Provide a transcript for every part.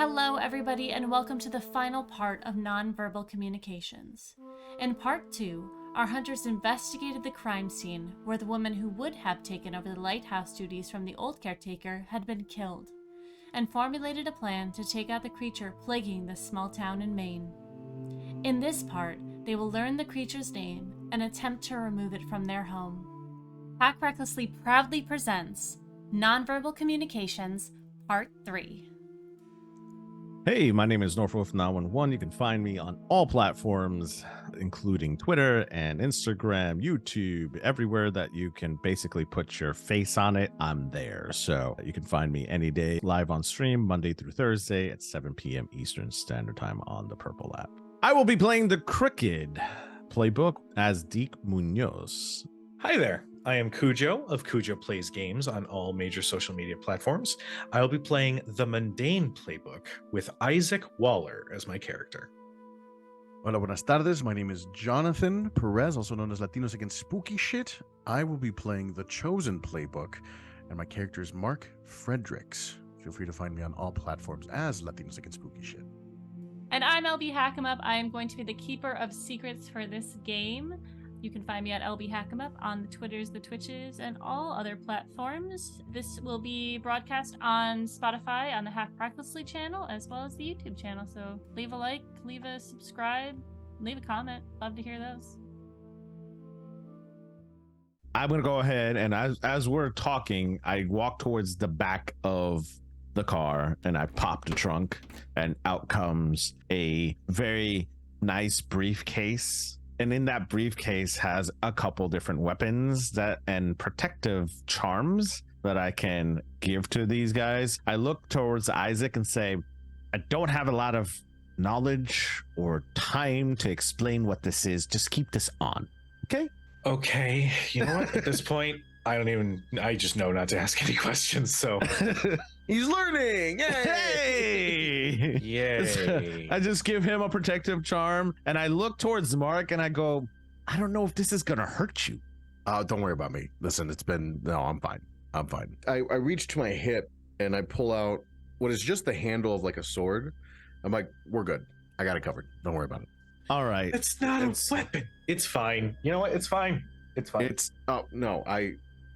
Hello, everybody, and welcome to the final part of Nonverbal Communications. In part 2, our hunters investigated the crime scene where the woman who would have taken over the lighthouse duties from the old caretaker had been killed, and formulated a plan to take out the creature plaguing this small town in Maine. In this part, they will learn the creature's name and attempt to remove it from their home. Hack Recklessly proudly presents Nonverbal Communications Part 3. Hey, my name is Norfolk 911. You can find me on all platforms, including Twitter and Instagram, YouTube, everywhere that you can basically put your face on it. I'm there. So you can find me any day live on stream, Monday through Thursday at 7 p.m. Eastern Standard Time on the Purple app. I will be playing the Crooked playbook as Deke Munoz. Hi there, I am Cujo of Cujo Plays Games on all major social media platforms. I'll be playing the Mundane Playbook with Isaac Waller as my character. Hola, buenas tardes. My name is Jonathan Perez, also known as Latinos Against Spooky Shit. I will be playing the Chosen Playbook, and my character is Mark Fredericks. Feel free to find me on all platforms as Latinos Against Spooky Shit. And I'm LB Hackemup. I am going to be the keeper of secrets for this game. You can find me at LB Hackemup on the Twitters, the Twitches, and all other platforms. This will be broadcast on Spotify on the Hack Recklessly channel, as well as the YouTube channel. So leave a like, leave a subscribe, leave a comment. Love to hear those. I'm going to go ahead and as we're talking, I walk towards the back of the car and I pop the trunk and out comes a very nice briefcase. And in that briefcase has a couple different weapons and protective charms that I can give to these guys. I look towards Isaac and say, I don't have a lot of knowledge or time to explain what this is. Just keep this on. Okay? Okay, you know what? At this point, I just know not to ask any questions, so. He's learning! Yay! Hey! Yay. I just give him a protective charm and I look towards Mark and I go, I don't know if this is gonna hurt you. Don't worry about me. Listen, I'm fine. I'm fine. I reach to my hip and I pull out what is just the handle of like a sword. I'm like, we're good. I got it covered. Don't worry about it. All right. It's not a weapon. It's fine. You know what? It's fine. It's fine. No,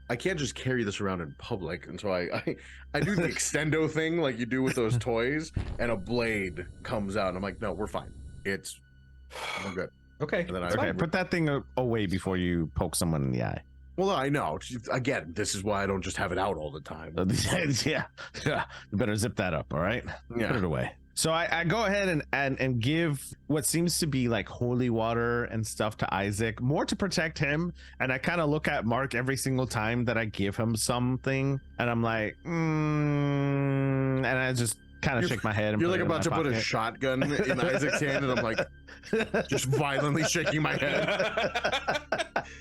I can't just carry this around in public, and so I do the extendo thing like you do with those toys, and a blade comes out, and I'm like, no, we're fine. We're good. Okay. And then Okay, put that thing away before you poke someone in the eye. Well, I know. Again, this is why I don't just have it out all the time. Yeah. You better zip that up, all right? Yeah. Put it away. So I go ahead and give what seems to be like holy water and stuff to Isaac, more to protect him. And I kind of look at Mark every single time that I give him something, and I'm like, and I just kind of shake my head. And you're like about to put a shotgun in Isaac's hand, and I'm like, just violently shaking my head.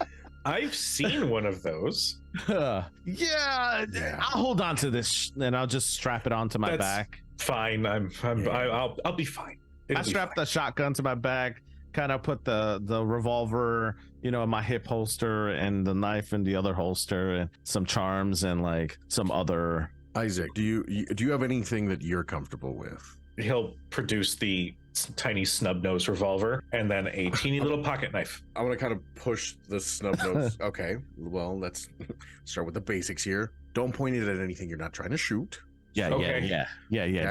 I've seen one of those. Yeah, I'll hold on to this and I'll just strap it onto my back. Fine. I'll be fine. I strap the shotgun to my back, kind of put the revolver, in my hip holster, and the knife in the other holster, and some charms and like some other. Isaac, do you have anything that you're comfortable with? He'll produce the tiny snub nose revolver and then a teeny little pocket knife. I want to kind of push the snub nose. Okay, well, let's start with the basics here. Don't point it at anything you're not trying to shoot. Yeah. Okay.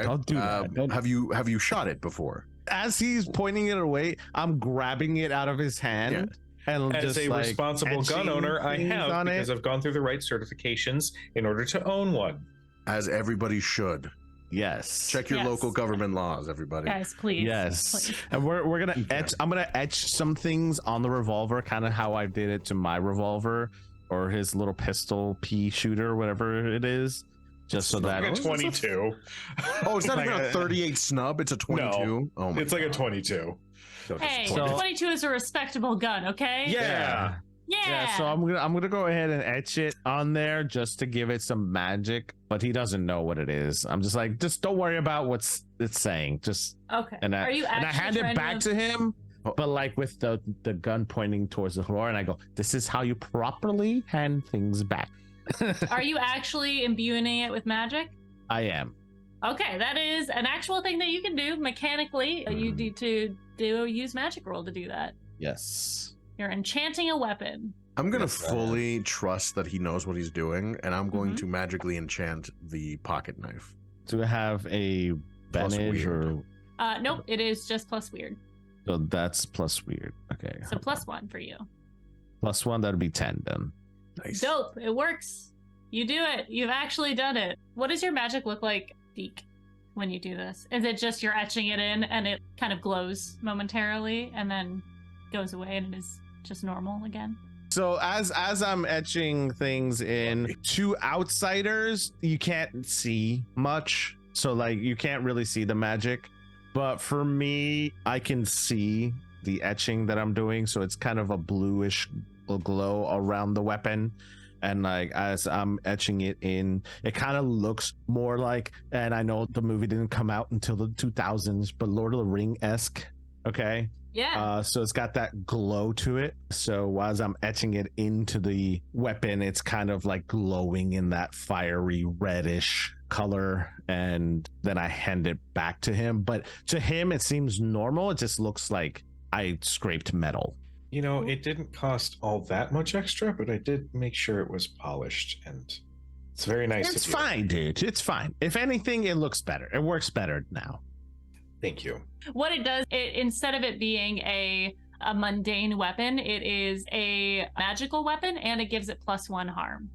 Don't do that. Have you shot it before? As he's pointing it away, I'm grabbing it out of his hand. Yeah. And as a responsible gun owner, I have, because I've gone through the right certifications in order to own one. As everybody should. Yes. Check your local government laws, everybody. Yes, please. Yes. Please. And we're gonna etch. I'm gonna etch some things on the revolver, kind of how I did it to my revolver or his little pistol pea shooter, whatever it is. Just so that it's like a 22. Oh, it's not even a 38 snub. It's a 22. No, oh my it's like a 22. Hey, 22 is a respectable gun, okay? Yeah. So I'm gonna go ahead and etch it on there just to give it some magic, but he doesn't know what it is. I'm just like, just don't worry about what it's saying. Just okay. And I hand it back to him, but like with the gun pointing towards the floor, and I go, this is how you properly hand things back. Are you actually imbuing it with magic? I am. Okay, that is an actual thing that you can do mechanically. You need to use magic roll to do that. Yes. You're enchanting a weapon. I'm gonna Yes, I am. fully trust that he knows what he's doing, and I'm going Mhm. to magically enchant the pocket knife. Do we have a Plus advantage weird. or Nope, it is just plus weird. so that's plus weird? Okay. So plus 1 for you. Plus 1, that'd be 10 then. Nice. Dope, it works. You do it. You've actually done it. What does your magic look like, Deke, when you do this? Is it just you're etching it in and it kind of glows momentarily and then goes away and it is just normal again? So as I'm etching things in, to outsiders, you can't see much. So like you can't really see the magic. But for me, I can see the etching that I'm doing. So it's kind of a bluish glow around the weapon. And like as I'm etching it in, it kind of looks more like, and I know the movie didn't come out until the 2000s, but Lord of the Ring-esque. Okay. Yeah. So it's got that glow to it. So as I'm etching it into the weapon, it's kind of like glowing in that fiery reddish color. And then I hand it back to him. But to him, it seems normal. It just looks like I scraped metal. You know, it didn't cost all that much extra, but I did make sure it was polished, and it's very nice. It's of you. fine, dude. It's fine. If anything, it looks better. It works better now. Thank you. What it does, instead of it being a mundane weapon, it is a magical weapon and it gives it plus 1 harm.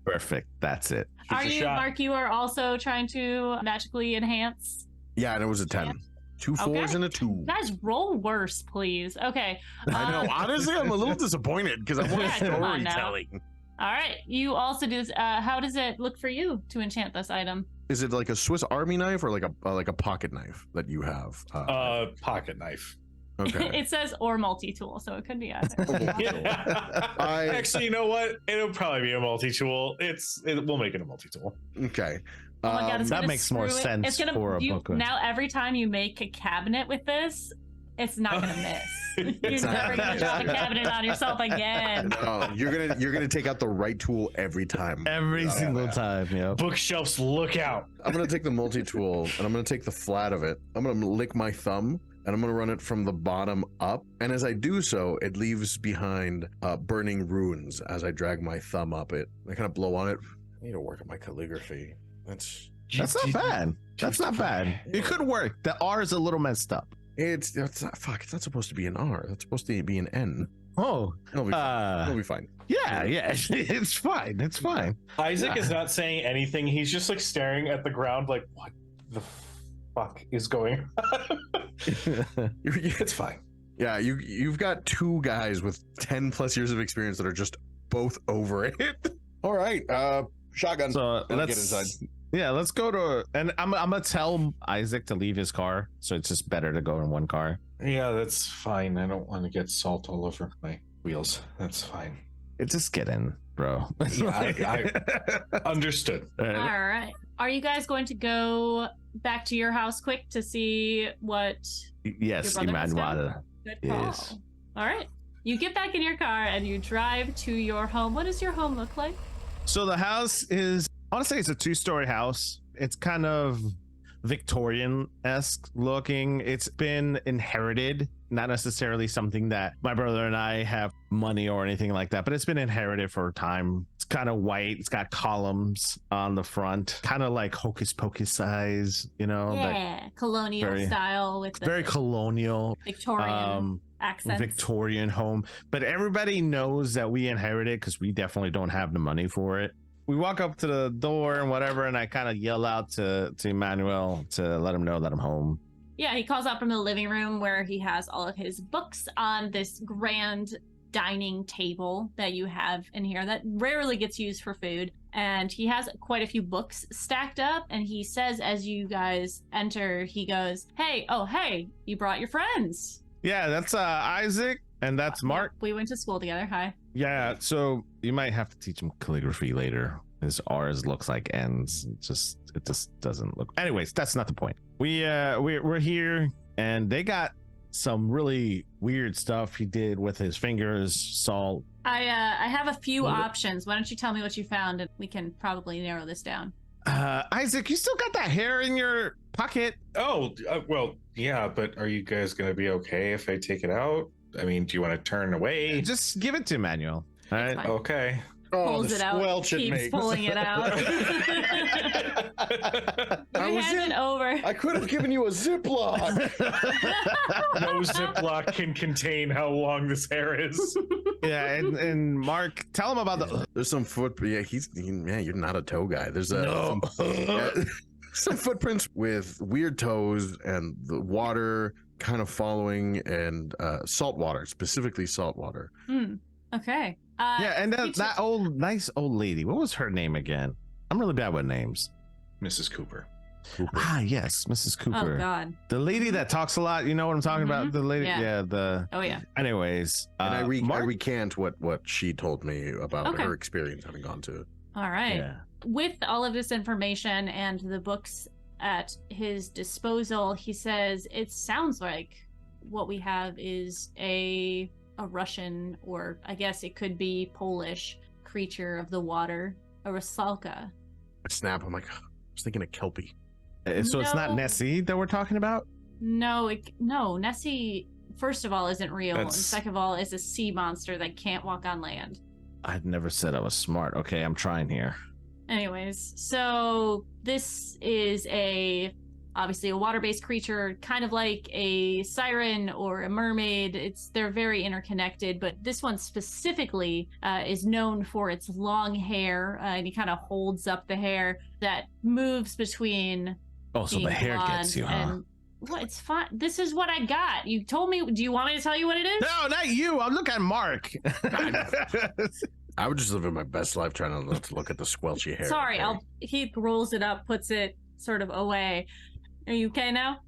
Perfect. That's it. Are a you, shot. Mark, you are also trying to magically enhance? Yeah, and it was a 10. 2 4s Okay. and a 2. Guys, roll worse, please. Okay. I know. um, Honestly, I'm a little disappointed because I want Yeah, come on now. storytelling. All right. You also do this. How does it look for you to enchant this item? Is it like a Swiss Army knife or like a pocket knife that you have? Pocket knife. Okay. It says or multi-tool, so it could be either. Actually, you know what? It'll probably be a multi-tool. We'll make it a multi-tool. Okay. Oh my god, it's that gonna makes more screw it. sense It's gonna, for a book. Now every time you make a cabinet with this, it's not gonna miss. You're never gonna drop a cabinet on yourself again. No, you're gonna take out the right tool every time. Every single time, yeah. Bookshelves, look out! I'm gonna take the multi-tool and I'm gonna take the flat of it. I'm gonna lick my thumb and I'm gonna run it from the bottom up. And as I do so, it leaves behind burning runes as I drag my thumb up it. I kind of blow on it. I need to work on my calligraphy. That's That's not bad. That's not bad. It could work. The R is a little messed up. it's not, fuck. It's not supposed to be an R. It's supposed to be an N. Oh, It'll be fine. It'll be fine. yeah. It's fine. It's fine. Isaac is not saying anything. He's just like staring at the ground, like, what the fuck is going on? It's fine. Yeah, you've got 2 guys with 10 plus years of experience that are just both over it. All right, shotgun. So Let's let's get inside. Yeah, let's go to. And I'm gonna tell Isaac to leave his car. So it's just better to go in one car. Yeah, that's fine. I don't want to get salt all over my wheels. That's fine. Just get in, bro. Yeah, I understood. All right. Are you guys going to go back to your house quick to see what? Yes, Your brother has Emmanuel. Good call. Yes. All right. You get back in your car and you drive to your home. What does your home look like? So the house is, I want to say it's a 2-story house. It's kind of Victorian-esque looking. It's been inherited, not necessarily something that my brother and I have money or anything like that, but it's been inherited for a time. It's kind of white. It's got columns on the front, kind of like Hocus Pocus size, you know, Yeah, colonial very- style with the very colonial. Victorian accents. Victorian home, but everybody knows that we inherited because we definitely don't have the money for it. We walk up to the door and whatever, and I kind of yell out to Emmanuel to let him know that I'm home. Yeah, he calls out from the living room where he has all of his books on this grand dining table that you have in here that rarely gets used for food. And he has quite a few books stacked up. And he says, as you guys enter, he goes, hey, you brought your friends. Yeah, that's Isaac, and that's Mark. We went to school together. Hi. Yeah, so you might have to teach him calligraphy later. His R's looks like N's. It just doesn't look. Anyways, that's not the point. We're here, and they got some really weird stuff he did with his fingers. Salt. I have a few options. Why don't you tell me what you found and we can probably narrow this down. Isaac, you still got that hair in your pocket? Oh, well, yeah, but are you guys going to be okay if I take it out? I mean, do you want to turn away? Just give it to Emmanuel. All right. fine. Okay. Pulls the it out, squelch it keeps makes. pulling it out. I was Hand in- it over. I could have given you a Ziploc. No Ziploc can contain how long this hair is. Yeah, and Mark, tell him about the. There's some foot. Yeah, man, you're not a toe guy. There's No. some footprints with weird toes and the water kind of following, and salt water, specifically salt water. Okay. Yeah, and that nice old lady. What was her name again? I'm really bad with names. Mrs. Cooper. Ah, yes, Mrs. Cooper. Oh God. The lady that talks a lot. You know what I'm talking about? The lady. Yeah. The. Oh yeah. Anyways, And I Mark? recant what she told me about Okay. her experience having gone to. All right. Yeah. With all of this information and the books at his disposal, he says it sounds like what we have is a Russian, or I guess it could be Polish, creature of the water, a rusalka. I snap. I'm like, I was thinking of Kelpie. So it's not No. Nessie that we're talking about. No, Nessie, first of all, isn't real, and That's- second of all, is a sea monster that can't walk on land. I'd never said I was smart. Okay, I'm trying here. Anyways, so this is obviously a water-based creature, kind of like a siren or a mermaid. They're very interconnected, but this one specifically is known for its long hair, and he kind of holds up the hair that moves between. Oh, so the being hair blonde gets you, huh? and well, it's fine. This is what I got. You told me. Do you want me to tell you what it is? No, not you. I'll look at Mark. I would just live in my best life trying not to look at the squelchy hair. Sorry, okay? he rolls it up, puts it sort of away. Are you okay now?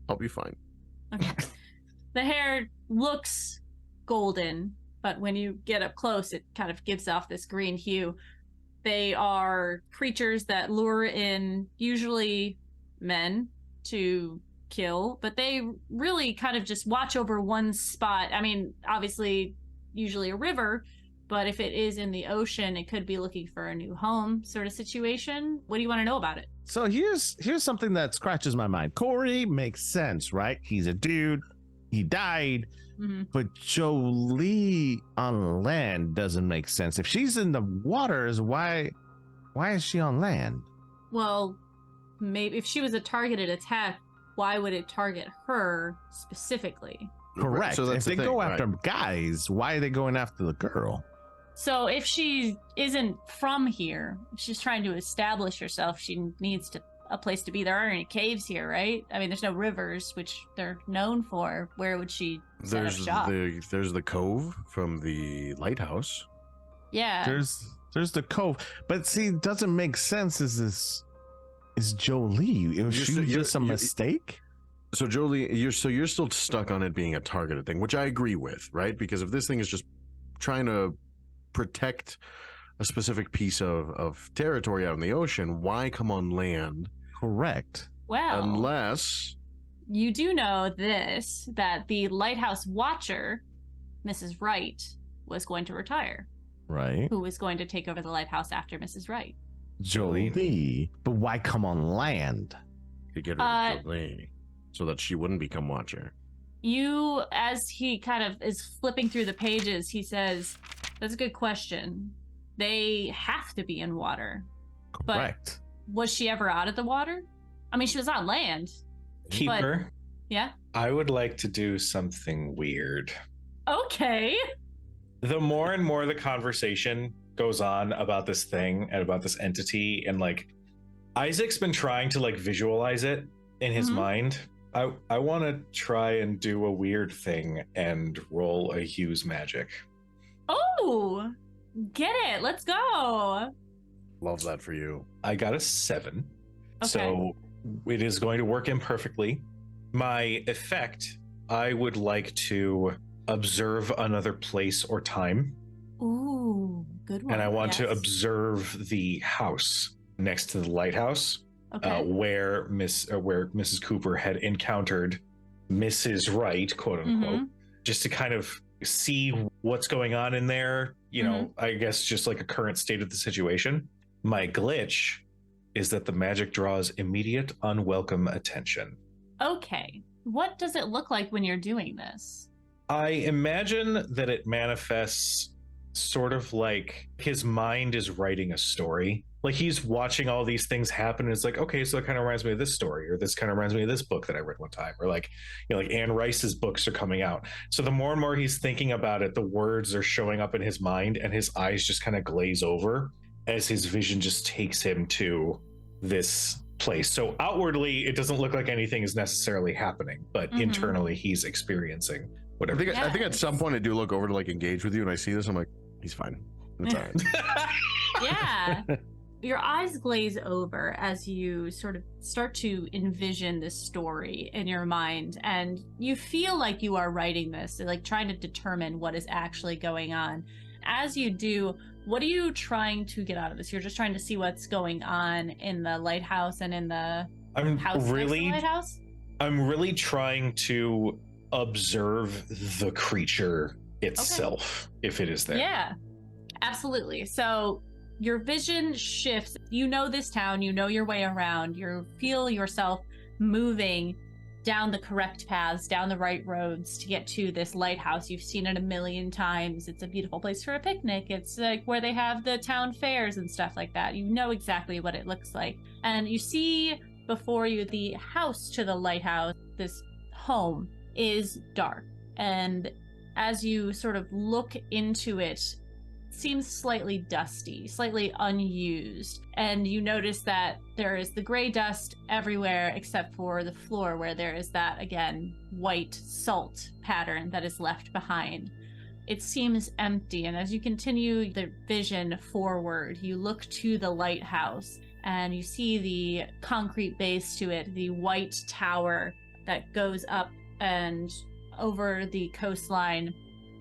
I'll be fine. Okay. The hair looks golden, but when you get up close, it kind of gives off this green hue. They are creatures that lure in usually men to kill, but they really kind of just watch over one spot. I mean, obviously, usually a river, but if it is in the ocean, it could be looking for a new home sort of situation. What do you want to know about it? So here's something that scratches my mind. Corey makes sense, right? He's a dude. He died. Mm-hmm. But Jolie on land doesn't make sense. If she's in the waters, why is she on land? Well, maybe if she was a targeted attack, why would it target her specifically? Correct. So that's if they the thing, go after right? guys, why are they going after the girl? So if she isn't from here, if she's trying to establish herself, she needs a place to be. There aren't any caves here, right? I mean, there's no rivers, which they're known for. Where would she set up shop? There's the cove from the lighthouse. Yeah. There's the cove, but see, it doesn't make sense. Is Jolie? Is she just a mistake? So Jolie, you're still stuck on it being a targeted thing, which I agree with, right? Because if this thing is just trying to protect a specific piece of territory out in the ocean, why come on land? Correct. Well, Unless you do know this, that the lighthouse watcher, Mrs. Wright, was going to retire. Right. Who was going to take over the lighthouse after Mrs. Wright? Jolie. But why come on land? to get her to Jolie so that she wouldn't become watcher. You, as he kind of is flipping through the pages, he says, that's a good question. They have to be in water. Correct. But was she ever out of the water? I mean, she was on land. Keeper, Yeah? I would like to do something weird. Okay. The more and more the conversation goes on about this thing and about this entity, and like Isaac's been trying to like visualize it in his Mhm. mind. I want to try and do a weird thing and roll a Hughes magic. Oh, get it. Let's go. Love that for you. I got a 7. Okay. So it is going to work imperfectly. My effect, I would like to observe another place or time, Ooh, good one. and I want to Yes. observe the house next to the lighthouse, Okay. where Mrs. Cooper had encountered Mrs. Wright, quote unquote, just to kind of see what's going on in there. You know, I guess just like a current state of the situation. My glitch is that the magic draws immediate, unwelcome attention. Okay. What does it look like when you're doing this? I imagine that it manifests sort of like his mind is writing a story. Like he's watching all these things happen and it's like, okay, so it kind of reminds me of this story, or this kind of reminds me of this book that I read one time, or like, like Anne Rice's books are coming out. So the more and more he's thinking about it, the words are showing up in his mind and his eyes just kind of glaze over as his vision just takes him to this place. So outwardly, it doesn't look like anything is necessarily happening, but internally he's experiencing whatever. I think at some point I do look over to like engage with you, and I see this. I'm like, he's fine. It's all right. Yeah. Your eyes glaze over as you sort of start to envision this story in your mind, and you feel like you are writing this, like trying to determine what is actually going on. As you do, what are you trying to get out of this? You're just trying to see what's going on in the lighthouse and in the house next to the lighthouse? I'm really trying to observe the creature itself, if it is there. Yeah, absolutely. So your vision shifts. You know this town, you know your way around, you feel yourself moving down the correct paths, down the right roads to get to this lighthouse. You've seen it a million times. It's a beautiful place for a picnic. It's like where they have the town fairs and stuff like that. You know exactly what it looks like. And you see before you the house to the lighthouse, this home is dark. And as you sort of look into it, seems slightly dusty, slightly unused, and you notice that there is the gray dust everywhere except for the floor, where there is that, again, white salt pattern that is left behind. It seems empty, and as you continue the vision forward, you look to the lighthouse and you see the concrete base to it, the white tower that goes up and over the coastline.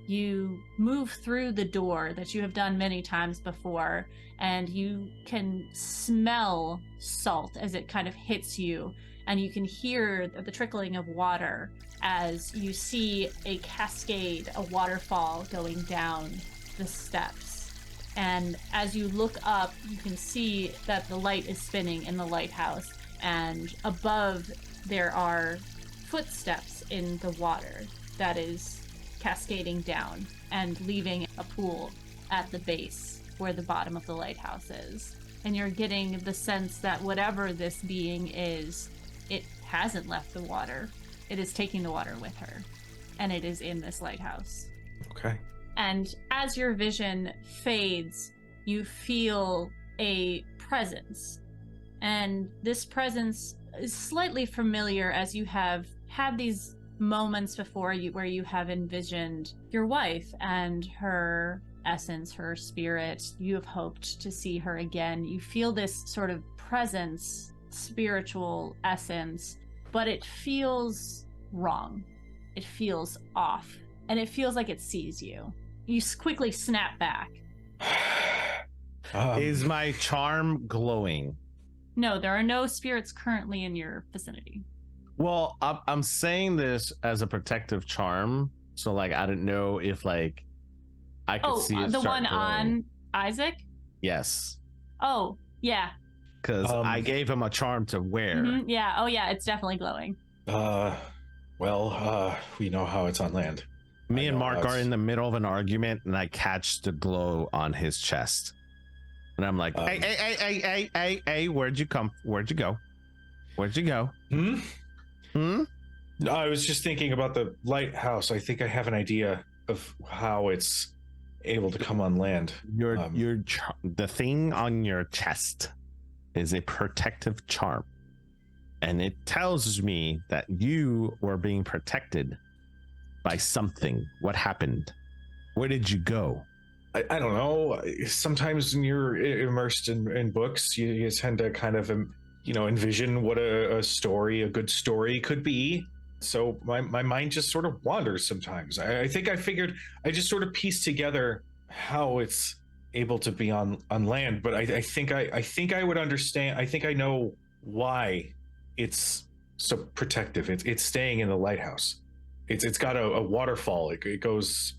You move through the door that you have done many times before, and you can smell salt as it kind of hits you, and you can hear the trickling of water as you see a cascade, a waterfall going down the steps. And as you look up, you can see that the light is spinning in the lighthouse, and above there are footsteps in the water that is cascading down and leaving a pool at the base where the bottom of the lighthouse is. And you're getting the sense that whatever this being is, it hasn't left the water. It is taking the water with her, and it is in this lighthouse. Okay. And as your vision fades, you feel a presence. And this presence is slightly familiar, as you have had these moments before you where you have envisioned your wife and her essence, her spirit. You have hoped to see her again. You feel this sort of presence, spiritual essence, but it feels wrong. It feels off, and it feels like it sees you. You quickly snap back. Is my charm glowing? No, there are no spirits currently in your vicinity. Well, I'm saying this as a protective charm, so like I don't know if like I could see it the start one glowing. on Isaac? Yes, Oh, yeah. because I gave him a charm to wear. Mm-hmm. Yeah. Oh, yeah. It's definitely glowing. We know how it's on land. Me and Mark are in the middle of an argument, and I catch the glow on his chest, and I'm like, hey, where'd you go? Where'd you go? No, I was just thinking about the lighthouse. I think I have an idea of how it's able to come on land. The thing on your chest is a protective charm, and it tells me that you were being protected by something. What happened? Where did you go? I don't know. Sometimes when you're immersed in books, you tend to kind of envision what a good story could be. So my mind just sort of wanders sometimes. I think I just sort of pieced together how it's able to be on land, but I think I would understand. I think I know why it's so protective. It's staying in the lighthouse. It's got a waterfall. It goes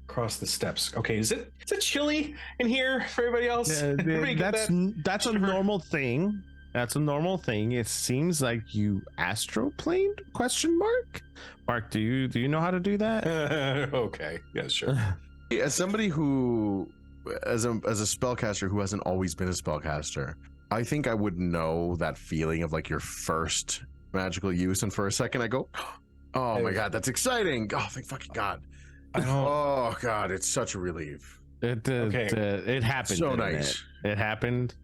across the steps. Okay, is it chilly in here for everybody else? Everybody get that's a normal thing. That's a normal thing. It seems like you astroplaned? Question mark. Mark, do you know how to do that? Okay, yeah, sure. As somebody who, as a spellcaster who hasn't always been a spellcaster, I think I would know that feeling of like your first magical use, and for a second I go, oh my god, that's exciting! Oh, thank fucking god! Oh god, it's such a relief. It happened. So nice. It happened.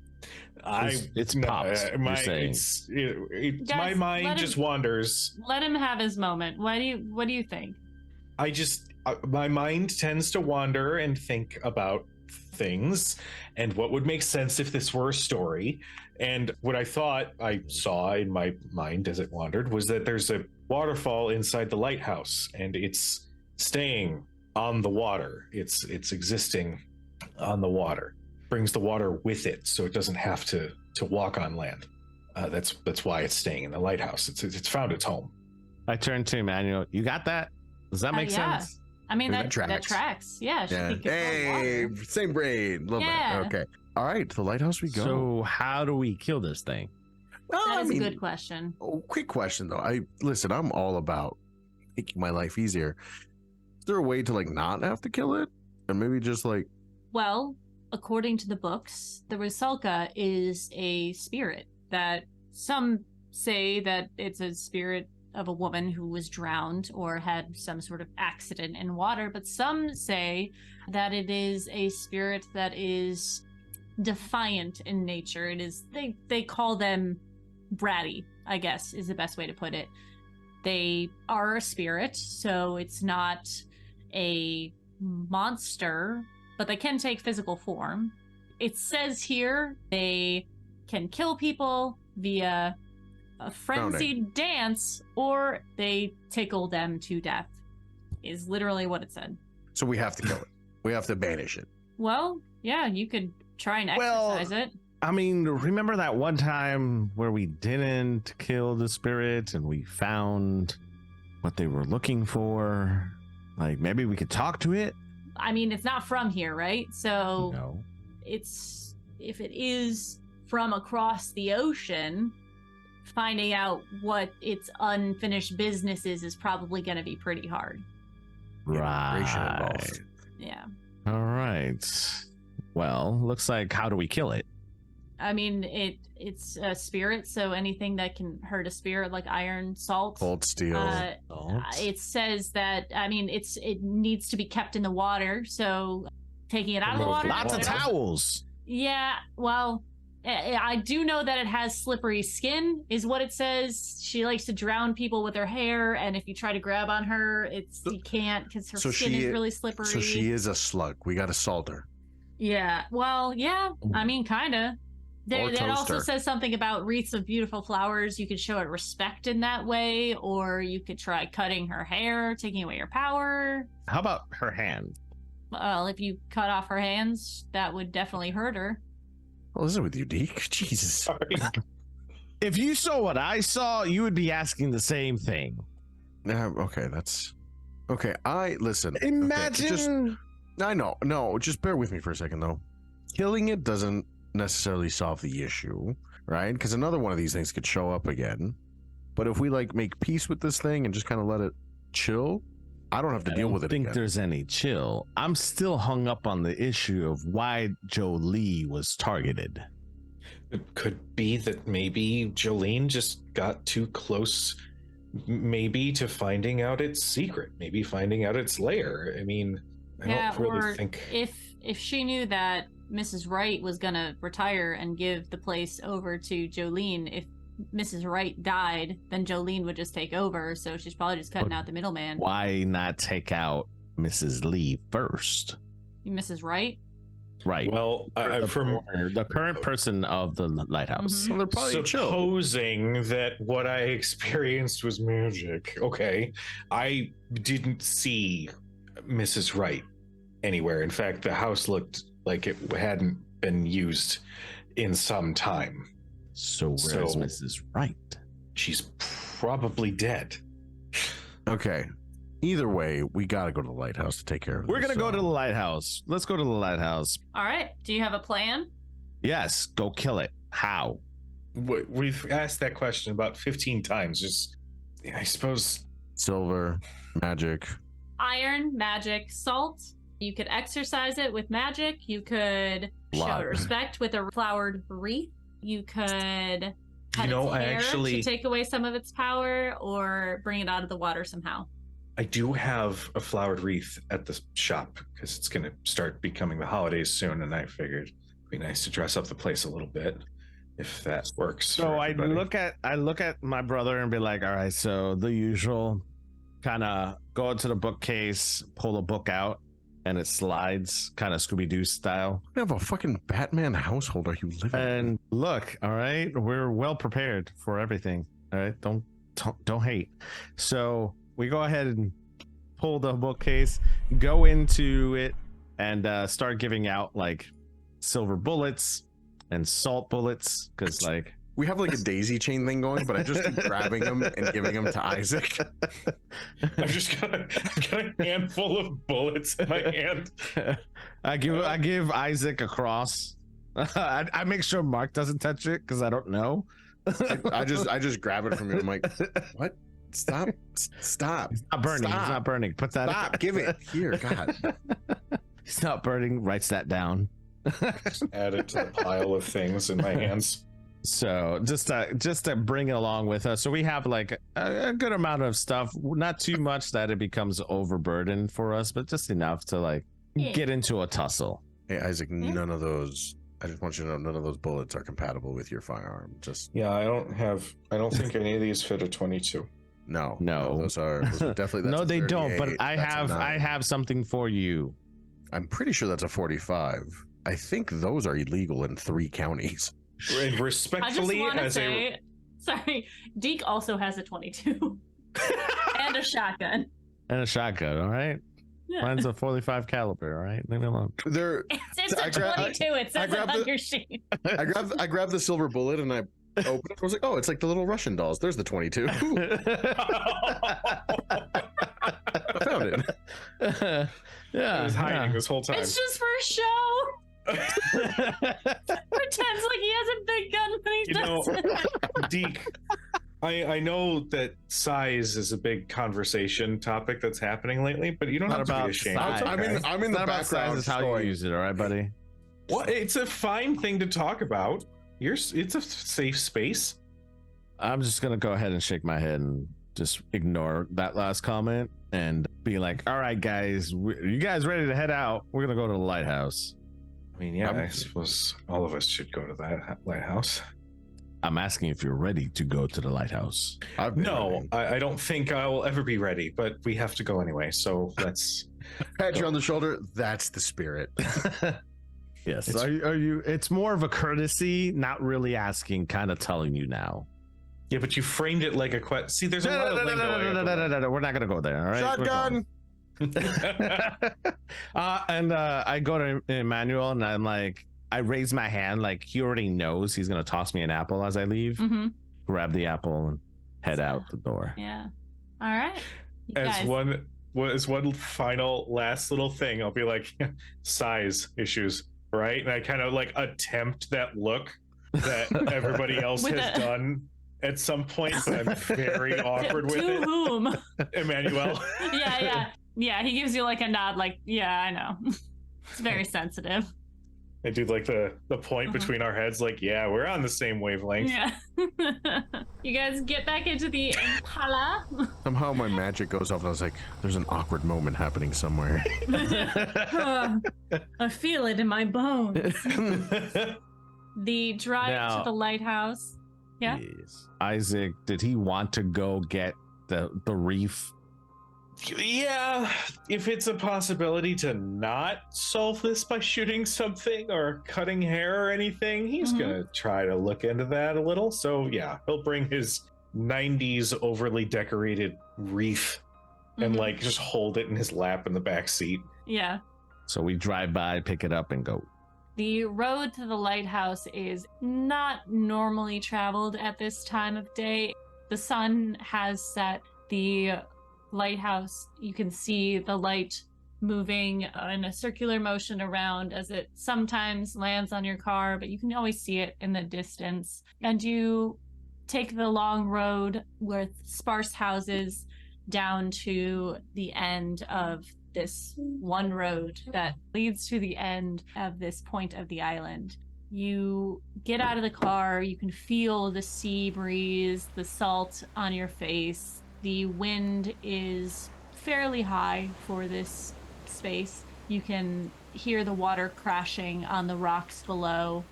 It's pops. You're saying. Guys, my mind let him- just wanders. Let him have his moment. What do you think? I just my mind tends to wander and think about things and what would make sense if this were a story. And what I thought I saw in my mind as it wandered was that there's a waterfall inside the lighthouse, and it's staying on the water. It's existing on the water. Brings the water with it, so it doesn't have to walk on land. That's why it's staying in the lighthouse. It's found its home. I turned to Emmanuel. You got that? Does that make sense? I mean, That that tracks. Yeah. Hey, same brain. Little Yeah. bit. Okay. All right. To the lighthouse we go. So how do we kill this thing? Well, That is a good question. Oh, quick question though. I'm all about making my life easier. Is there a way to like not have to kill it, and maybe just like? Well, according to the books, the Rusalka is a spirit that some say that it's a spirit of a woman who was drowned or had some sort of accident in water, but some say that it is a spirit that is defiant in nature. It is they call them bratty, I guess is the best way to put it. They are a spirit, so it's not a monster, but they can take physical form. It says here they can kill people via a frenzied dance, or they tickle them to death, is literally what it said. So we have to kill it. We have to banish it. Well, yeah, you could try and exercise it. I mean, remember that one time where we didn't kill the spirit and we found what they were looking for? Like, maybe we could talk to it? I mean, it's not from here, right? So No. it's, if it is from across the ocean, finding out what its unfinished business is probably going to be pretty hard. Immigration Right. involved. Yeah. All right. Well, looks like, how do we kill it? I mean, it's a spirit, so anything that can hurt a spirit, like iron, salt. Cold steel. It says that, I mean, it needs to be kept in the water, so taking it out of the water. Lots of towels. Yeah, well, I do know that it has slippery skin, is what it says. She likes to drown people with her hair, and if you try to grab on her, you can't because her skin is really slippery. So she is a slug. We got to salt her. Yeah, well, yeah, I mean, kinda. It also toaster. says something about wreaths of beautiful flowers. You could show it respect in that way, or you could try cutting her hair, taking away her power. How about her hand? Well, if you cut off her hands, that would definitely hurt her. What is it with you, Deke? Jesus. Sorry. If you saw what I saw, you would be asking the same thing. Okay, that's okay. Listen. okay, Imagine. I know. No, just bear with me for a second, though. Killing it doesn't necessarily solve the issue, right? Because another one of these things could show up again. But if we like make peace with this thing and just kind of let it chill, I don't have to deal with it I don't think again. there's any chill. I'm still hung up on the issue of why Jolie was targeted. It could be that maybe Jolene just got too close, maybe to finding out its secret, maybe finding out its lair. I mean, I don't really or think. if she knew that Mrs. Wright was gonna retire and give the place over to Jolene, if Mrs. Wright died, then Jolene would just take over. So she's probably just cutting out the middleman. Why not take out Mrs. Lee first? Mrs. Wright? Right. Well, from the current person of the lighthouse. Mhm. Well, they're probably chill. supposing that what I experienced was magic, okay, I didn't see Mrs. Wright anywhere. In fact, the house looked like it hadn't been used in some time. So where's So- Mrs. Wright? She's probably dead. Okay. Either way, we gotta go to the lighthouse to take care of We're this. gonna go to the lighthouse. Let's go to the lighthouse. All right. Do you have a plan? Yes, go kill it. How? We've asked that question about 15 times. Just, I suppose. Silver, magic. Iron, magic, salt. You could exercise it with magic. You could show Lot. respect with a flowered wreath. You could cut its I hair actually to take away some of its power or bring it out of the water somehow. I do have a flowered wreath at the shop because it's going to start becoming the holidays soon, and I figured it'd be nice to dress up the place a little bit if that works. So I look at my brother and be like, all right, so the usual, kind of go into the bookcase, pull a book out, and it slides, kind of Scooby-Doo style. We have a fucking Batman household. Are you living? And look, all right, we're well prepared for everything. All right, don't hate. So we go ahead and pull the bookcase, go into it, and start giving out like silver bullets and salt bullets, because like We have like a daisy chain thing going, but I just keep grabbing them and giving them to Isaac. I've just got a handful of bullets in my hand. I give Isaac a cross. I make sure Mark doesn't touch it because I don't know. I just grab it from you. I'm like, what? Stop! It's not burning. Stop. It's not burning. Put that. Stop! Give it here, God. It's not burning. Writes that down. Just add it to the pile of things in my hands. So just to bring it along with us. So we have like a good amount of stuff. Not too much that it becomes overburdened for us, but just enough to like get into a tussle. Hey, Isaac, none of those. I just want you to know none of those bullets are compatible with your firearm. Just Yeah, I don't think any of these fit a 22. no. No. Those are definitely. No, that's a they don't. But 38, I that's a 9. have something for you. I'm pretty sure that's a 45. I think those are illegal in 3 counties. And I just respectfully, want to as say, sorry, Deke also has a 22 and a shotgun. And a shotgun, all right? Yeah. Mine's a 45 caliber, all right? Leave me alone. They're. It's a 22. It says it on your sheet. I grabbed the silver bullet and I opened it. I was like, oh, it's like the little Russian dolls. There's the 22. I found it. Yeah. I was hiding this whole time. It's just for show. Pretends like he has a big gun when he doesn't. Deke, I know that size is a big conversation topic that's happening lately, but you don't Not have to about be ashamed. size. I'm in It's the not about background. size, is how you use it, all right, buddy? What? It's a fine thing to talk about. It's a safe space. I'm just gonna go ahead and shake my head and just ignore that last comment and be like, all right, guys, you guys ready to head out? We're gonna go to the lighthouse. I mean, yeah, I suppose all of us should go to that lighthouse. I'm asking if you're ready to go to the lighthouse. No, I don't think I will ever be ready, but we have to go anyway, so let's Pat you on the shoulder. That's the spirit. Yes. Are you? It's more of a courtesy, not really asking, kind of telling you now. Yeah, but you framed it like a question. See, there's a lot of lingo. No. We're not gonna go there. All right. Shotgun. I go to Emmanuel and I'm like, I raise my hand like he already knows he's gonna toss me an apple as I leave. Mm-hmm. Grab the apple and head out the door. Yeah. All right. You As guys. one final last little thing, I'll be like, size issues, right? And I kind of like attempt that look that everybody else With has done at some point, but I'm very awkward with to it. whom? Emmanuel. Yeah, he gives you like a nod, like, yeah, I know. It's very sensitive. I do like the point between our heads, like, yeah, we're on the same wavelength. Yeah. You guys get back into the Impala. Somehow my magic goes off and I was like, there's an awkward moment happening somewhere. I feel it in my bones. The drive Now- to the lighthouse. Yeah. Yes. Isaac, did he want to go get the reef? Yeah, if it's a possibility to not solve this by shooting something or cutting hair or anything, he's gonna try to look into that a little. So yeah, he'll bring his 90s overly decorated reef and like just hold it in his lap in the back seat. Yeah. So we drive by, pick it up, and go. The road to the lighthouse is not normally traveled at this time of day. The sun has set. The lighthouse. You can see the light moving in a circular motion around as it sometimes lands on your car, but you can always see it in the distance. And you take the long road with sparse houses down to the end of this one road that leads to the end of this point of the island. You get out of the car, you can feel the sea breeze, the salt on your face. The wind is fairly high for this space. You can hear the water crashing on the rocks below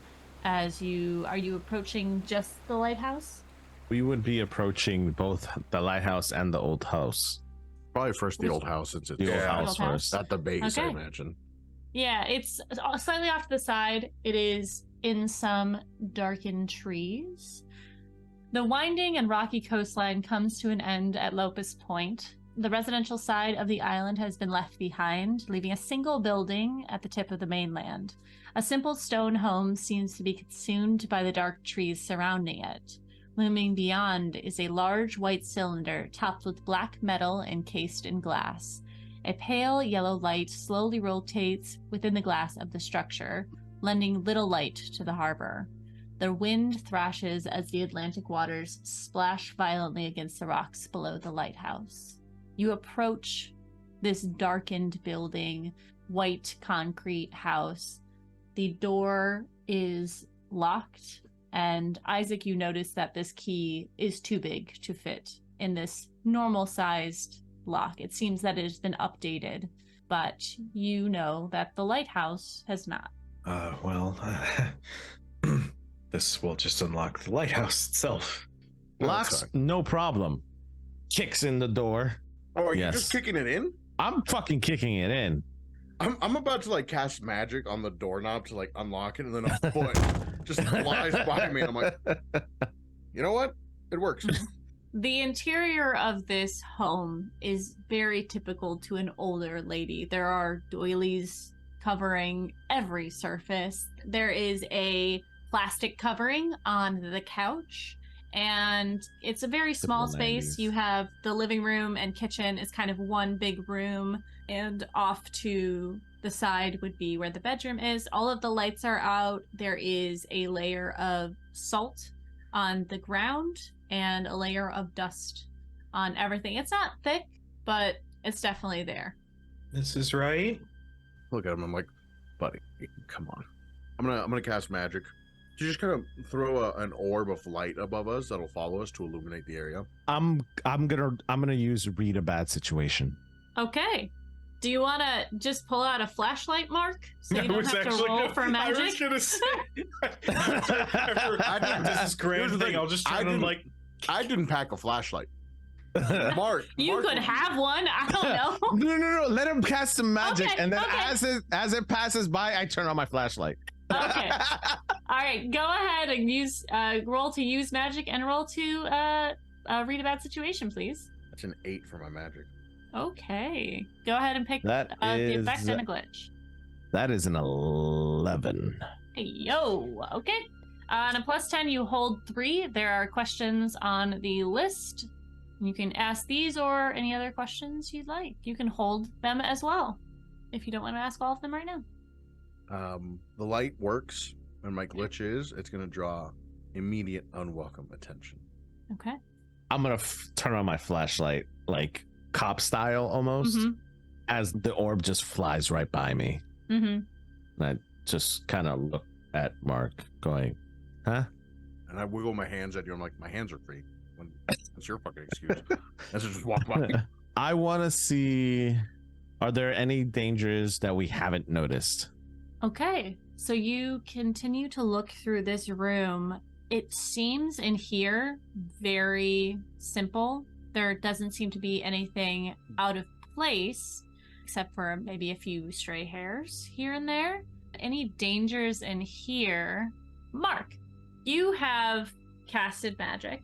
are you approaching just the lighthouse? We would be approaching both the lighthouse and the old house. Probably first the old house, since it's The old Yeah. house Old house. first. at the base, I Okay. imagine. Yeah, it's slightly off to the side. It is in some darkened trees. The winding and rocky coastline comes to an end at Lopus Point. The residential side of the island has been left behind, leaving a single building at the tip of the mainland. A simple stone home seems to be consumed by the dark trees surrounding it. Looming beyond is a large white cylinder topped with black metal encased in glass. A pale yellow light slowly rotates within the glass of the structure, lending little light to the harbor. The wind thrashes as the Atlantic waters splash violently against the rocks below the lighthouse. You approach this darkened building, white concrete house. The door is locked, and Isaac, you notice that this key is too big to fit in this normal-sized lock. It seems that it has been updated, but you know that the lighthouse has not. This will just unlock the lighthouse itself. Locks, no problem. Kicks in the door. Oh, are Yes. you just kicking it in? I'm fucking kicking it in. I'm about to like cast magic on the doorknob to like unlock it, and then a foot just flies by me. And I'm like, you know what? It works. The interior of this home is very typical to an older lady. There are doilies covering every surface. There is a plastic covering on the couch, and it's a very small Typical space. 90s. You have the living room and kitchen is kind of one big room, and off to the side would be where the bedroom is. All of the lights are out. There is a layer of salt on the ground and a layer of dust on everything. It's not thick, but it's definitely there. This is right. Look at him. I'm like, buddy, come on. I'm gonna cast magic. You just kind of throw an orb of light above us that'll follow us to illuminate the area. I'm gonna use read a bad situation. Okay. Do you want to just pull out a flashlight, Mark? So you I don't was have to actually roll gonna- for I was magic? gonna say. This is grand Here's the thing. thing, I'll just I turn on didn't- like. I didn't pack a flashlight. Mark, You Mark, could have one. I don't know. No. Let him cast some magic, Okay, and then okay. as it passes by, I turn on my flashlight. Okay. All right. Go ahead and use roll to use magic and roll to read a bad situation, please. That's an 8 for my magic. Okay. Go ahead and pick That the is effect and a glitch. that is an 11. Hey, yo. Okay. On a +10, you hold 3. There are questions on the list. You can ask these or any other questions you'd like. You can hold them as well if you don't want to ask all of them right now. The light works, and my glitch is it's going to draw immediate unwelcome attention. Okay. I'm gonna turn on my flashlight, like cop style almost, Mm-hmm. as the orb just flies right by me. Mm-hmm. And I just kind of look at Mark, going, "Huh?" And I wiggle my hands at you. I'm like, my hands are free. That's your fucking excuse. As I just walk by. I want to see. Are there any dangers that we haven't noticed? Okay, so you continue to look through this room. It seems in here very simple. There doesn't seem to be anything out of place, except for maybe a few stray hairs here and there. Any dangers in here? Mark, you have casted magic.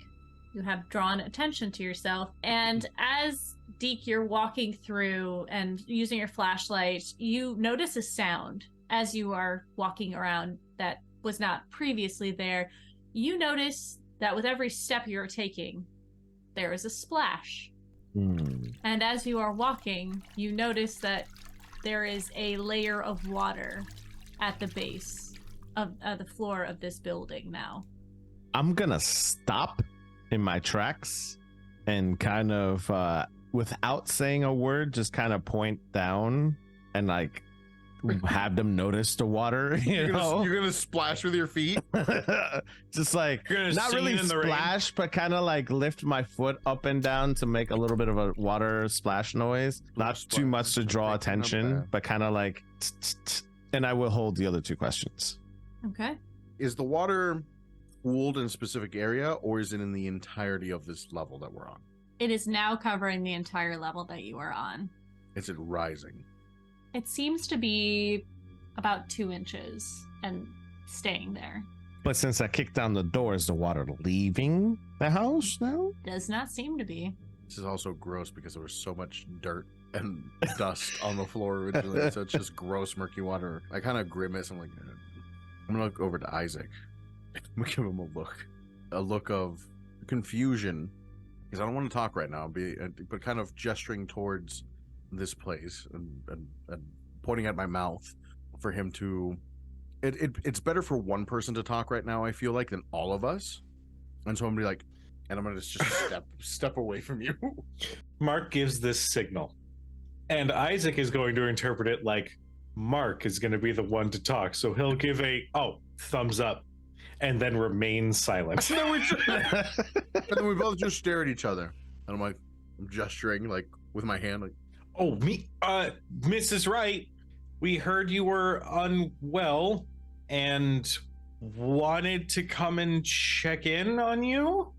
You have drawn attention to yourself. And as Deke, you're walking through and using your flashlight, you notice a sound as you are walking around that was not previously there. You notice that with every step you're taking, there is a splash. And as you are walking, you notice that there is a layer of water at the base of the floor of this building now. I'm gonna stop in my tracks and kind of, without saying a word, just kind of point down and like have them notice the water. You're gonna splash with your feet. Just like not sing really in the rain. splash, but kind of like lift my foot up and down to make a little bit of a water splash noise. Not too much to draw attention, but kind of like. And I will hold the other two questions. Okay. Is the water pooled in a specific area, or is it in the entirety of this level that we're on? It is now covering the entire level that you are on. Is it rising? It seems to be about 2 inches and staying there. But since I kicked down the door, is the water leaving the house now? Does not seem to be. This is also gross because there was so much dirt and dust on the floor originally, so it's just gross, murky water. I kind of grimace. I'm like, I'm gonna look over to Isaac. I'm gonna give him a look of confusion, because I don't want to talk right now. But kind of gesturing towards this place and pointing at my mouth for him to. It's better for one person to talk right now, I feel like, than all of us. And so I'm gonna be like, and I'm gonna just step away from you. Mark gives this signal, and Isaac is going to interpret it like Mark is going to be the one to talk. So he'll give a thumbs up, and then remain silent. And then we both just stare at each other, and I'm gesturing like with my hand, like, Oh, me, Mrs. Wright, we heard you were unwell and wanted to come and check in on you.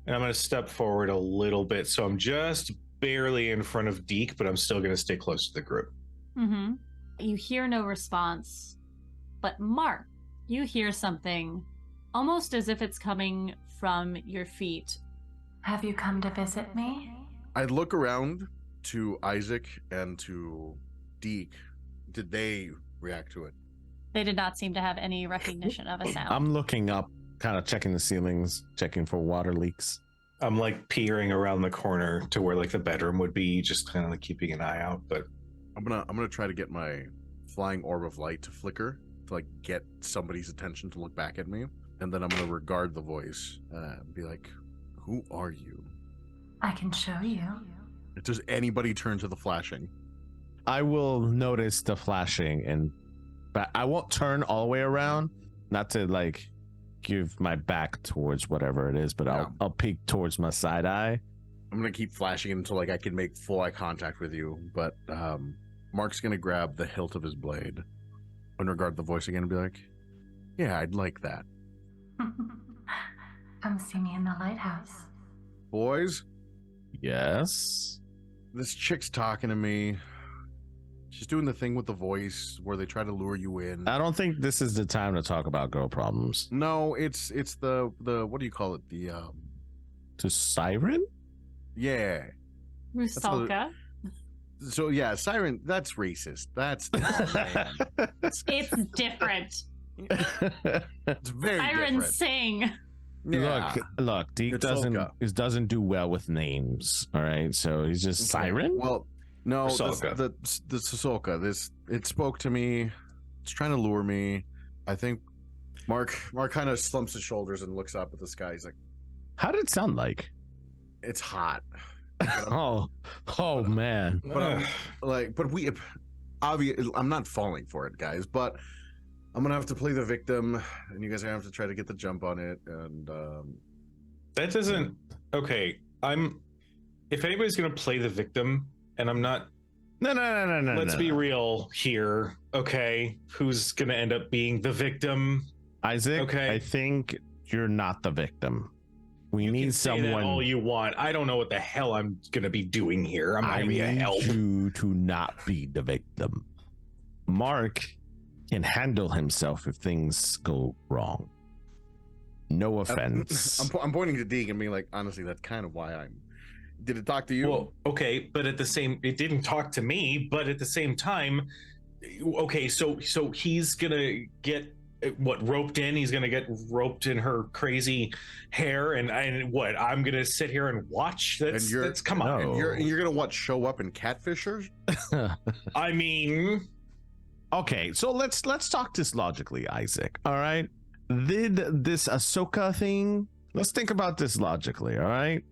And I'm going to step forward a little bit, so I'm just barely in front of Deke, but I'm still going to stay close to the group. Mm-hmm. You hear no response, but Mark, you hear something almost as if it's coming from your feet. Have you come to visit me? I look around to Isaac and to Deke. Did they react to it? They did not seem to have any recognition of a sound. I'm looking up, kind of checking the ceilings, checking for water leaks. I'm like peering around the corner to where like the bedroom would be, just kind of like keeping an eye out. But I'm gonna try to get my flying orb of light to flicker to like get somebody's attention to look back at me, and then I'm gonna regard the voice and be like, "Who are you?" I can show you. Does anybody turn to the flashing? I will notice the flashing, but I won't turn all the way around, not to like give my back towards whatever it is, but Yeah. I'll peek towards my side eye. I'm gonna keep flashing until like I can make full eye contact with you. But Mark's gonna grab the hilt of his blade and regard the voice again and be like, "Yeah, I'd like that." Come see me in the lighthouse. Boys, Yes. this chick's talking to me. She's doing the thing with the voice where they try to lure you in. I don't think this is the time to talk about girl problems. No, it's the what do you call it? The To Siren? yeah. Rusalka. So yeah, Siren. That's racist. That's It's different. it's very Sirens different. sing. Yeah. Look, Deke It's Solka. doesn't do well with names. All right, so he's just Okay. Siren. Well, no, Rusalka. the Sosolka. It spoke to me. It's trying to lure me. I think Mark kind of slumps his shoulders and looks up at the sky. He's like, How did it sound like? "It's hot." oh man. But I'm not falling for it, guys. But I'm gonna have to play the victim, and you guys are gonna have to try to get the jump on it. And that doesn't. Okay, if anybody's gonna play the victim, and I'm not. No. Let's be real here. Okay, who's gonna end up being the victim? Isaac, Okay. I think you're not the victim. We You need can say that someone. all you want. I don't know what the hell I'm gonna be doing here. I'm not I gonna be a need help. you to not be the victim. Mark can handle himself if things go wrong. No offense. I'm pointing to Deke and being like, honestly, that's kind of why I'm. Did it talk to you? Well, okay, but it didn't talk to me. But at the same time, okay, so he's gonna get what, roped in? He's gonna get roped in her crazy hair, and what? I'm gonna sit here and watch? That's come on. No. You're gonna what? Show up in catfishers? I mean, Okay, so let's talk this logically, Isaac. All right, did this Ahsoka thing? Let's think about this logically. All right.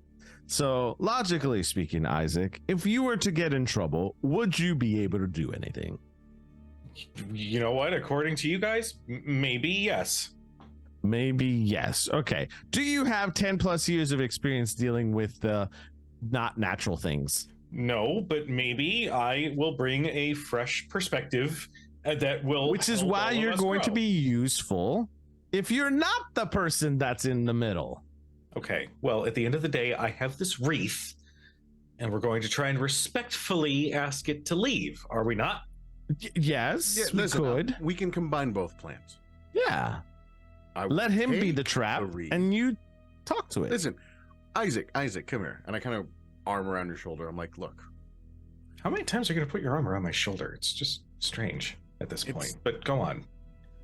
So logically speaking, Isaac, if you were to get in trouble, would you be able to do anything? you know what? According to you guys, maybe yes. Maybe yes. Okay. Do you have 10 plus years of experience dealing with not natural things? No, but maybe I will bring a fresh perspective that will. Which is help why all of you're us going to grow. be useful if you're not the person that's in the middle. Okay. Well, at the end of the day, I have this wreath, and we're going to try and respectfully ask it to leave. Are we not? Yes, Yeah, we listen, could. we can combine both plans. Yeah. I Let him be take the trap the wreath. and you talk to it. Listen, Isaac, come here. And I kind of arm around your shoulder. I'm like, look, How many times are you going to put your arm around my shoulder? It's just strange at this point. But go on. you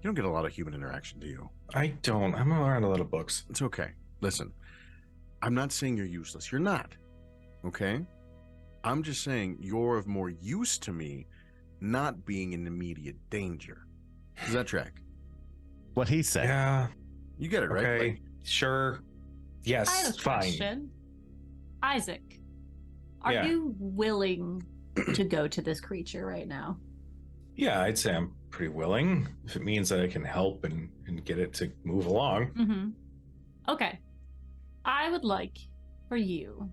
don't get a lot of human interaction, do you? I don't. I'm around a lot of books. It's okay. Listen, I'm not saying you're useless. You're not. Okay? I'm just saying you're of more use to me not being in immediate danger. Does that track? What he said. Yeah. You get it, right? Okay. Like, Sure. Yes. I have a fine. question. Isaac, are Yeah. you willing to go to this creature right now? Yeah, I'd say I'm pretty willing if it means that I can help and get it to move along. Mm-hmm. Okay. I would like for you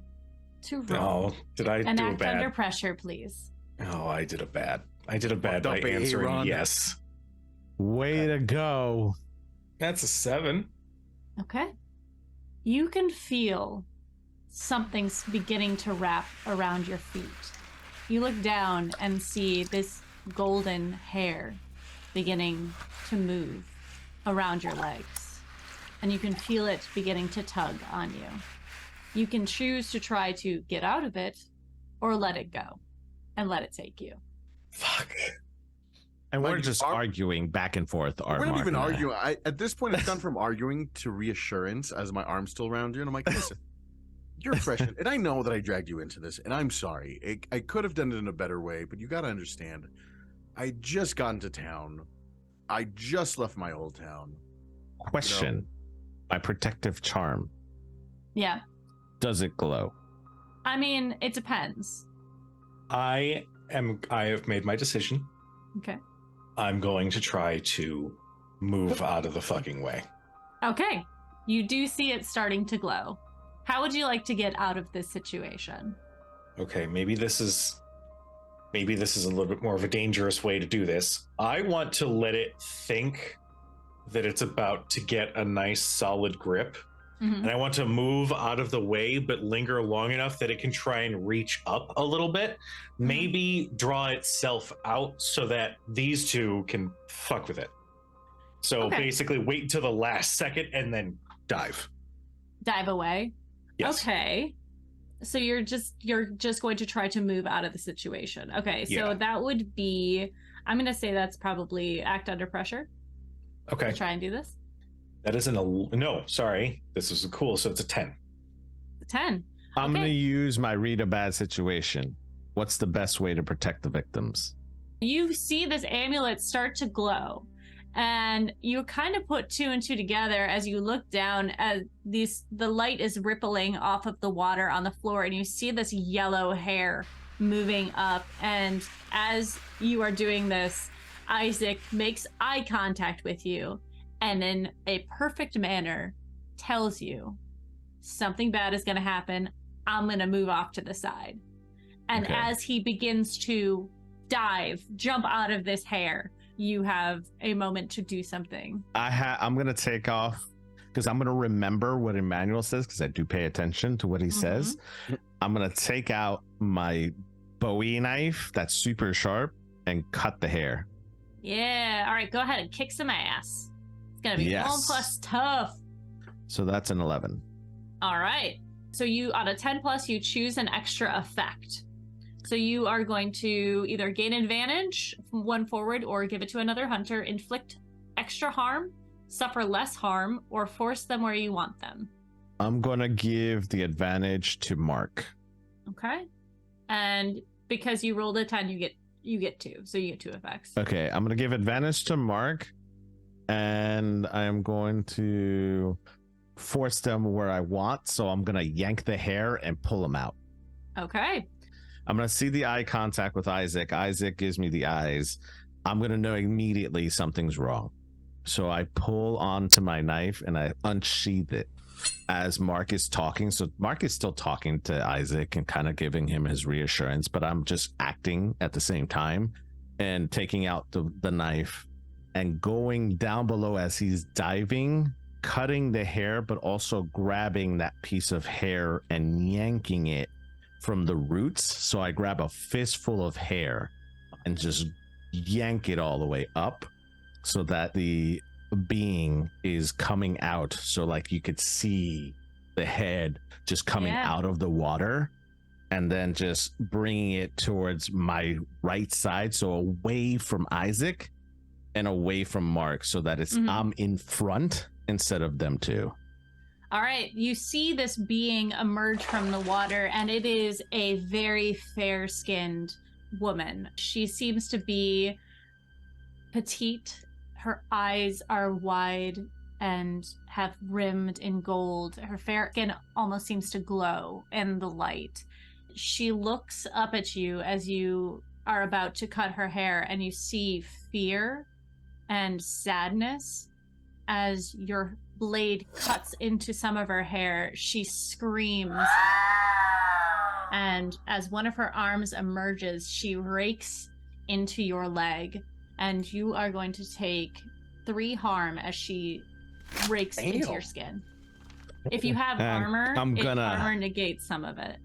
to roll Oh, did I and do a act bad? under pressure, please. Oh, I did a bad. I did a bad don't by be answering Aaron. yes. Way to go. That's a 7. Okay. You can feel something's beginning to wrap around your feet. You look down and see this golden hair beginning to move around your legs. And you can feel it beginning to tug on you. You can choose to try to get out of it or let it go and let it take you. Fuck. And we're Mind you, just arguing back and forth. we're not even Mark and I. arguing. At this point, it's gone from arguing to reassurance as my arm's still around you. And I'm like, listen, you're fresh. And I know that I dragged you into this. And I'm sorry. I could have done it in a better way. But you got to understand, I just got into town. I just left my old town. Question. My protective charm, Yeah. does it glow? I mean, it depends. I have made my decision. Okay. I'm going to try to move out of the fucking way. Okay. You do see it starting to glow. How would you like to get out of this situation? Okay, maybe this is a little bit more of a dangerous way to do this. I want to let it think that it's about to get a nice solid grip, Mhm. and I want to move out of the way but linger long enough that it can try and reach up a little bit, maybe draw itself out so that these two can fuck with it. So Okay. basically wait until the last second and then dive. Dive away. Yes. Okay. So you're just going to try to move out of the situation. Okay. So Yeah. that would be, I'm going to say that's probably act under pressure Okay. to try and do this. That isn't no, sorry. This is cool. So it's a 10. 10. I'm Okay. going to use my read a bad situation. What's the best way to protect the victims? You see this amulet start to glow, and you kind of put 2 and 2 together as you look down as the light is rippling off of the water on the floor, and you see this yellow hair moving up. And as you are doing this, Isaac makes eye contact with you and in a perfect manner tells you something bad is going to happen. I'm going to move off to the side. And Okay. as he begins to jump out of this hair, you have a moment to do something. I'm going to take off because I'm going to remember what Emmanuel says because I do pay attention to what he says. I'm going to take out my Bowie knife that's super sharp and cut the hair. Yeah. All right. Go ahead and kick some ass. It's going to be Yes. 1 plus tough. So that's an 11. All right. So you, on a 10 plus, you choose an extra effect. So you are going to either gain advantage from one forward or give it to another hunter, inflict extra harm, suffer less harm, or force them where you want them. I'm gonna give the advantage to Mark. Okay. And because you rolled a 10, you get 2. So you get 2 effects. Okay, I'm gonna give advantage to Mark, and I am going to force them where I want. So I'm gonna yank the hair and pull them out. Okay. I'm gonna see the eye contact with Isaac. Isaac gives me the eyes. I'm gonna know immediately something's wrong. So I pull onto my knife and I unsheath it as Mark is talking. So Mark is still talking to Isaac and kind of giving him his reassurance, but I'm just acting at the same time and taking out the knife and going down below as he's diving, cutting the hair, but also grabbing that piece of hair and yanking it from the roots. So I grab a fistful of hair and just yank it all the way up so that the being is coming out. So like you could see the head just coming out of the water, and then just bringing it towards my right side. So away from Isaac and away from Mark, so that it's I'm in front instead of them two. All right, you see this being emerge from the water, and it is a very fair-skinned woman. She seems to be petite. Her eyes are wide and have rimmed in gold. Her fair skin almost seems to glow in the light. She looks up at you as you are about to cut her hair, and you see fear and sadness as your blade cuts into some of her hair. She screams, and as one of her arms emerges, she rakes into your leg, and you are going to take 3 harm as she rakes into your skin. If you have armor, armor negates some of it.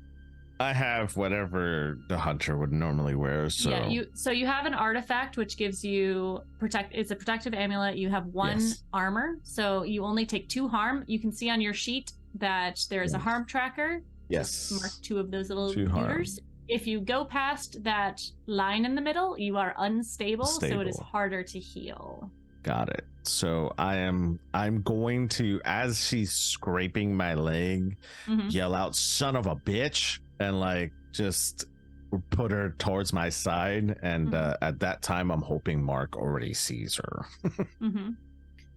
I have whatever the hunter would normally wear, so yeah. You have an artifact which gives you it's a protective amulet. You have 1 armor, so you only take 2 harm. You can see on your sheet that there is a harm tracker. Yes. Just mark 2 of those little 2 neuters. If you go past that line in the middle, you are unstable, so it is harder to heal. Got it. So I'm going to, as she's scraping my leg, yell out, "Son of a bitch," and like just put her towards my side. And at that time, I'm hoping Mark already sees her.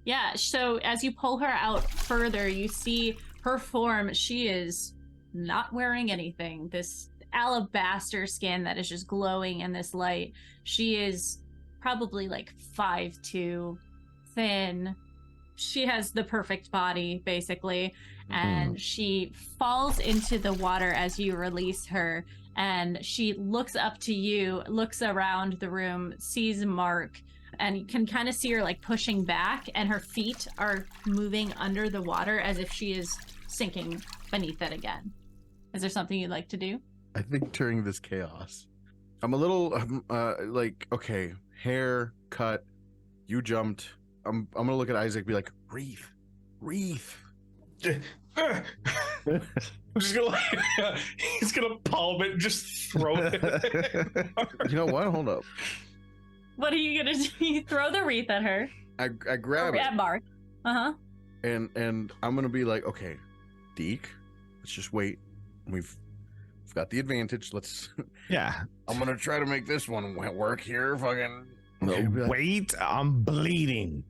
Yeah. So as you pull her out further, you see her form. She is not wearing anything. This alabaster skin that is just glowing in this light. She is probably like 5'2", thin. She has the perfect body, basically. And she falls into the water as you release her. And she looks up to you, looks around the room, sees Mark, and you can kind of see her like pushing back, and her feet are moving under the water as if she is sinking beneath it again. Is there something you'd like to do? I think during this chaos, I'm a little like, okay, hair cut, you jumped. I'm gonna look at Isaac and be like, Wreath. I'm just gonna he's gonna palm it and just throw it. You know what? Hold up. What are you gonna do? You throw the wreath at her. I grab it. At Mark. And I'm gonna be like, okay, Deke, let's just wait. We've got the advantage. Let's. Yeah. I'm gonna try to make this one work here. Fucking. No, wait, I'm bleeding.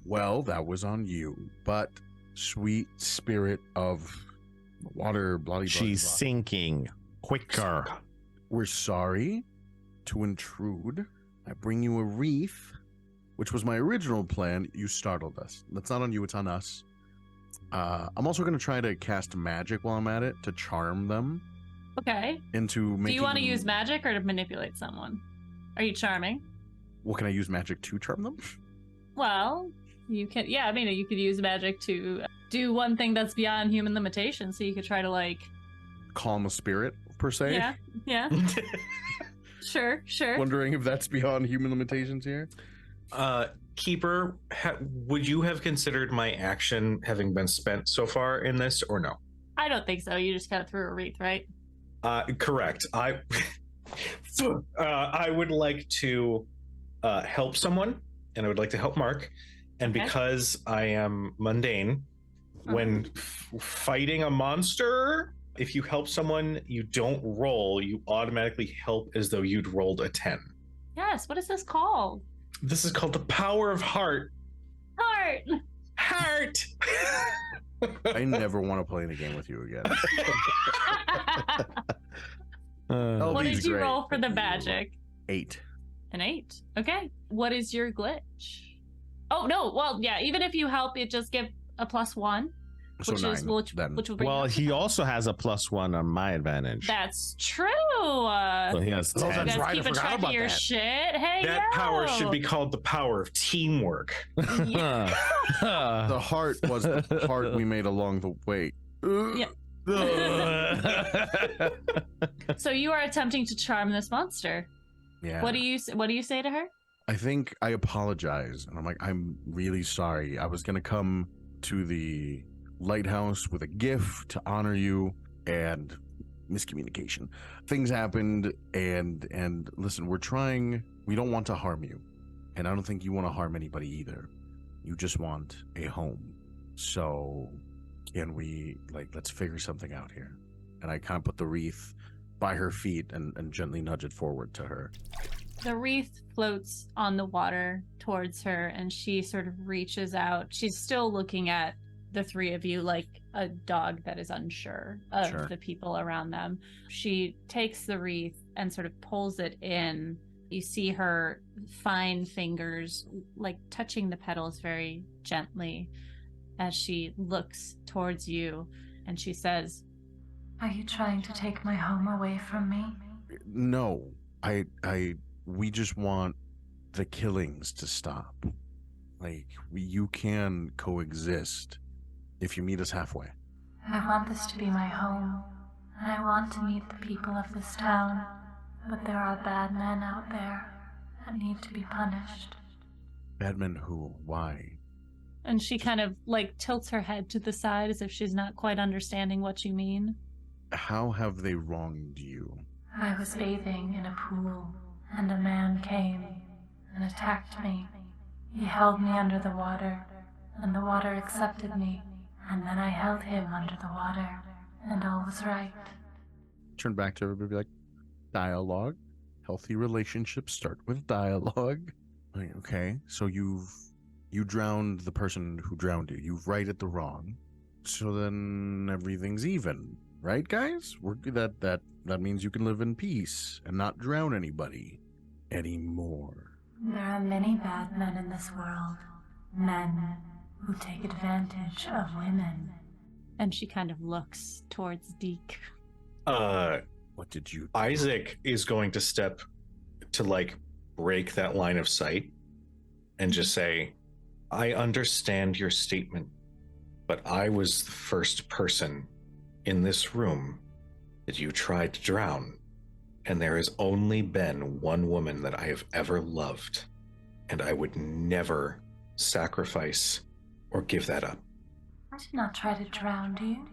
Well, that was on you, but sweet spirit of water, bloody. She's sinking quicker. We're sorry to intrude. I bring you a wreath, which was my original plan. You startled us. That's not on you, it's on us. I'm also going to try to cast magic while I'm at it to charm them. Okay. Into making. Do you want to use magic or to manipulate someone? Are you charming? Well, can I use magic to charm them? Well, you can. Yeah, I mean, you could use magic to do one thing that's beyond human limitations. So you could try to like calm a spirit, per se. Yeah. Sure. Wondering if that's beyond human limitations here. Keeper, would you have considered my action having been spent so far in this, or no? I don't think so. You just kind of threw a wreath, right? Correct. I would like to help someone, and I would like to help Mark. And Okay. because I am mundane, when fighting a monster, if you help someone, you don't roll, you automatically help as though you'd rolled a 10. Yes, what is this called? This is called the power of heart. Heart! Heart! I never want to play in a game with you again. What LV's did you great, roll for but the you- magic? 8. An 8. Okay. What is your glitch? Oh, no. Well, yeah, even if you help, it just give a +1. So Which 9. is then. which will bring Well, you up to he 9. also has a +1 on my advantage. That's true. So he has Oh, 10. You that's guys right, I keeping forgot track of about your that. shit. Hey, That power should yo. be called the power of teamwork. Yeah. The heart was the part we made along the way. Yeah. So you are attempting to charm this monster. Yeah. What do you say to her? I think I apologize. And I'm like, I'm really sorry. I was going to come to the lighthouse with a gift to honor you, and miscommunication. Things happened, and listen, we don't want to harm you. And I don't think you want to harm anybody either. You just want a home. So can we, let's figure something out here? And I kind of put the wreath by her feet and gently nudge it forward to her. The wreath floats on the water towards her, and she sort of reaches out. She's still looking at the three of you like a dog that is unsure of Sure. the people around them. She takes the wreath and sort of pulls it in. You see her fine fingers touching the petals very gently as she looks towards you, and she says, Are you trying to take my home away from me? No, we just want the killings to stop. You can coexist if you meet us halfway. I want this to be my home, and I want to meet the people of this town, but there are bad men out there that need to be punished. Bad men who? Why? and she kind of tilts her head to the side as if she's not quite understanding what you mean. How have they wronged you? I was bathing in a pool, and a man came and attacked me. He held me under the water, and the water accepted me, and then I held him under the water, and all was right. Turn back to everybody, be like, dialogue. Healthy relationships start with dialogue. Okay, so you drowned the person who drowned you. You've righted the wrong. So then everything's even, right, guys? That means you can live in peace and not drown anybody anymore. There are many bad men in this world. Men who take advantage of women. And she kind of looks towards Deke. What did you do? Isaac is going to step to break that line of sight and just say, I understand your statement, but I was the first person in this room that you tried to drown, and there has only been one woman that I have ever loved, and I would never sacrifice or give that up. I did not try to drown you.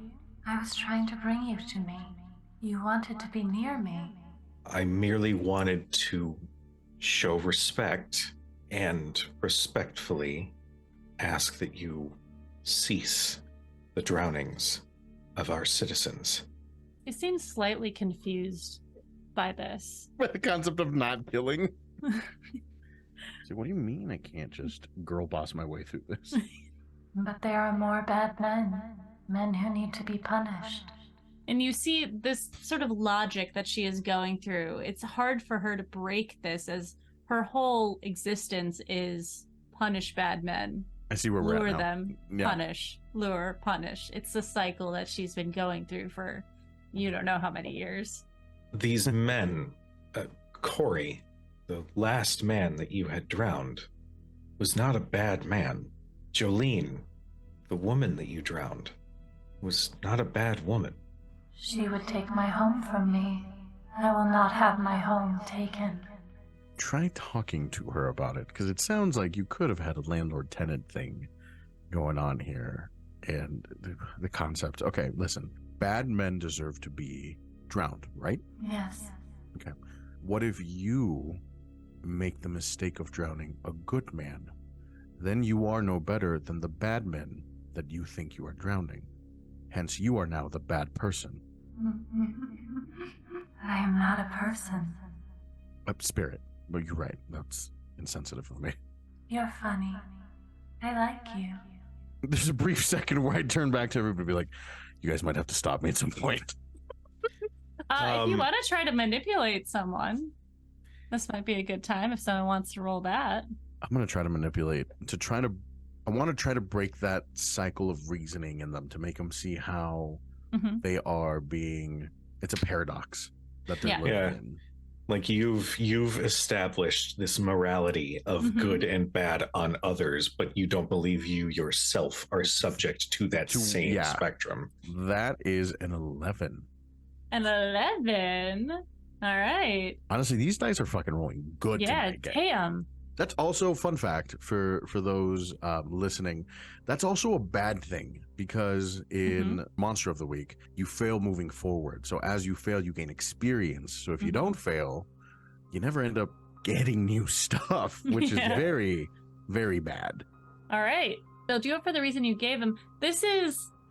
I was trying to bring you to me. You wanted to be near me. I merely wanted to show respect and respectfully ask that you cease the drownings of our citizens. She seems slightly confused by this. The concept of not killing. So what do you mean I can't just girl boss my way through this? But there are more bad men. Men who need to be punished. And you see this sort of logic that she is going through. It's hard for her to break this, as her whole existence is punish bad men, I see where we're lure at now. them, Yeah. punish, lure, punish. It's the cycle that she's been going through for you don't know how many years. These men, Corey, the last man that you had drowned, was not a bad man. Jolene, the woman that you drowned, was not a bad woman. She would take my home from me. I will not have my home taken. Try talking to her about it, because it sounds like you could have had a landlord-tenant thing going on here. And the concept, okay, listen, bad men deserve to be drowned, right? Yes. Okay. What if you make the mistake of drowning a good man? then you are no better than the bad men that you think you are drowning. Hence, you are now the bad person. I am not a person. Spirit. But you're right. That's insensitive of me. You're funny. I like you. There's a brief second where I turn back to everybody and be like, you guys might have to stop me at some point. If you want to try to manipulate someone, this might be a good time if someone wants to roll that. I'm going to try to manipulate, I want to try to break that cycle of reasoning in them to make them see how they are being, it's a paradox that they're living in. Like you've established this morality of good and bad on others, but you don't believe you yourself are subject to that same spectrum. That is an 11. An 11? All right. Honestly, these dice are fucking rolling good tonight. Damn. That's also a fun fact for those listening. That's also a bad thing because in Monster of the Week, you fail moving forward. So as you fail, you gain experience. So if you don't fail, you never end up getting new stuff, which is very, very bad. All right. They'll do it for the reason you gave them.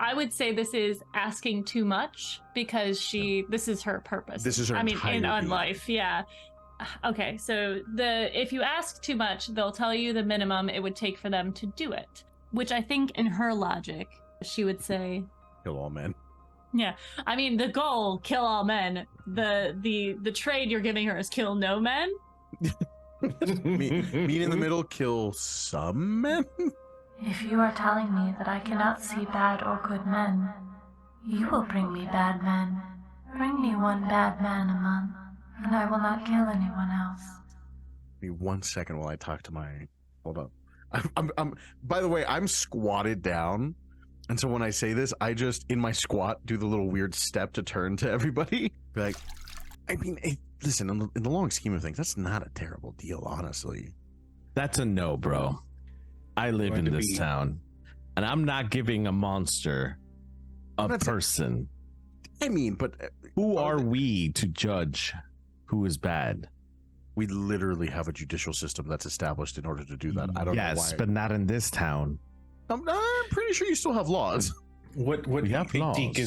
I would say this is asking too much because this is her purpose. This is her on life. Yeah. Okay, so if you ask too much, they'll tell you the minimum it would take for them to do it, which I think in her logic, she would say, kill all men. Yeah, I mean the goal, kill all men. The trade you're giving her is kill no men. Meet in the middle, kill some men. If you are telling me that I cannot see bad or good men, you will bring me bad men. Bring me one bad man a month, and I will not kill anyone else. Give me 1 second while I talk to my. Hold up. I'm. By the way, I'm squatted down, and so when I say this, I just in my squat do the little weird step to turn to everybody. Be like, I mean, hey, listen. In the long scheme of things, that's not a terrible deal, honestly. That's a no, bro. I live in this town, and I'm not giving a monster a person. I mean, but who are we to judge who is bad? We literally have a judicial system that's established in order to do that. I don't know why. Yes, but not in this town. I'm pretty sure you still have laws. What Deke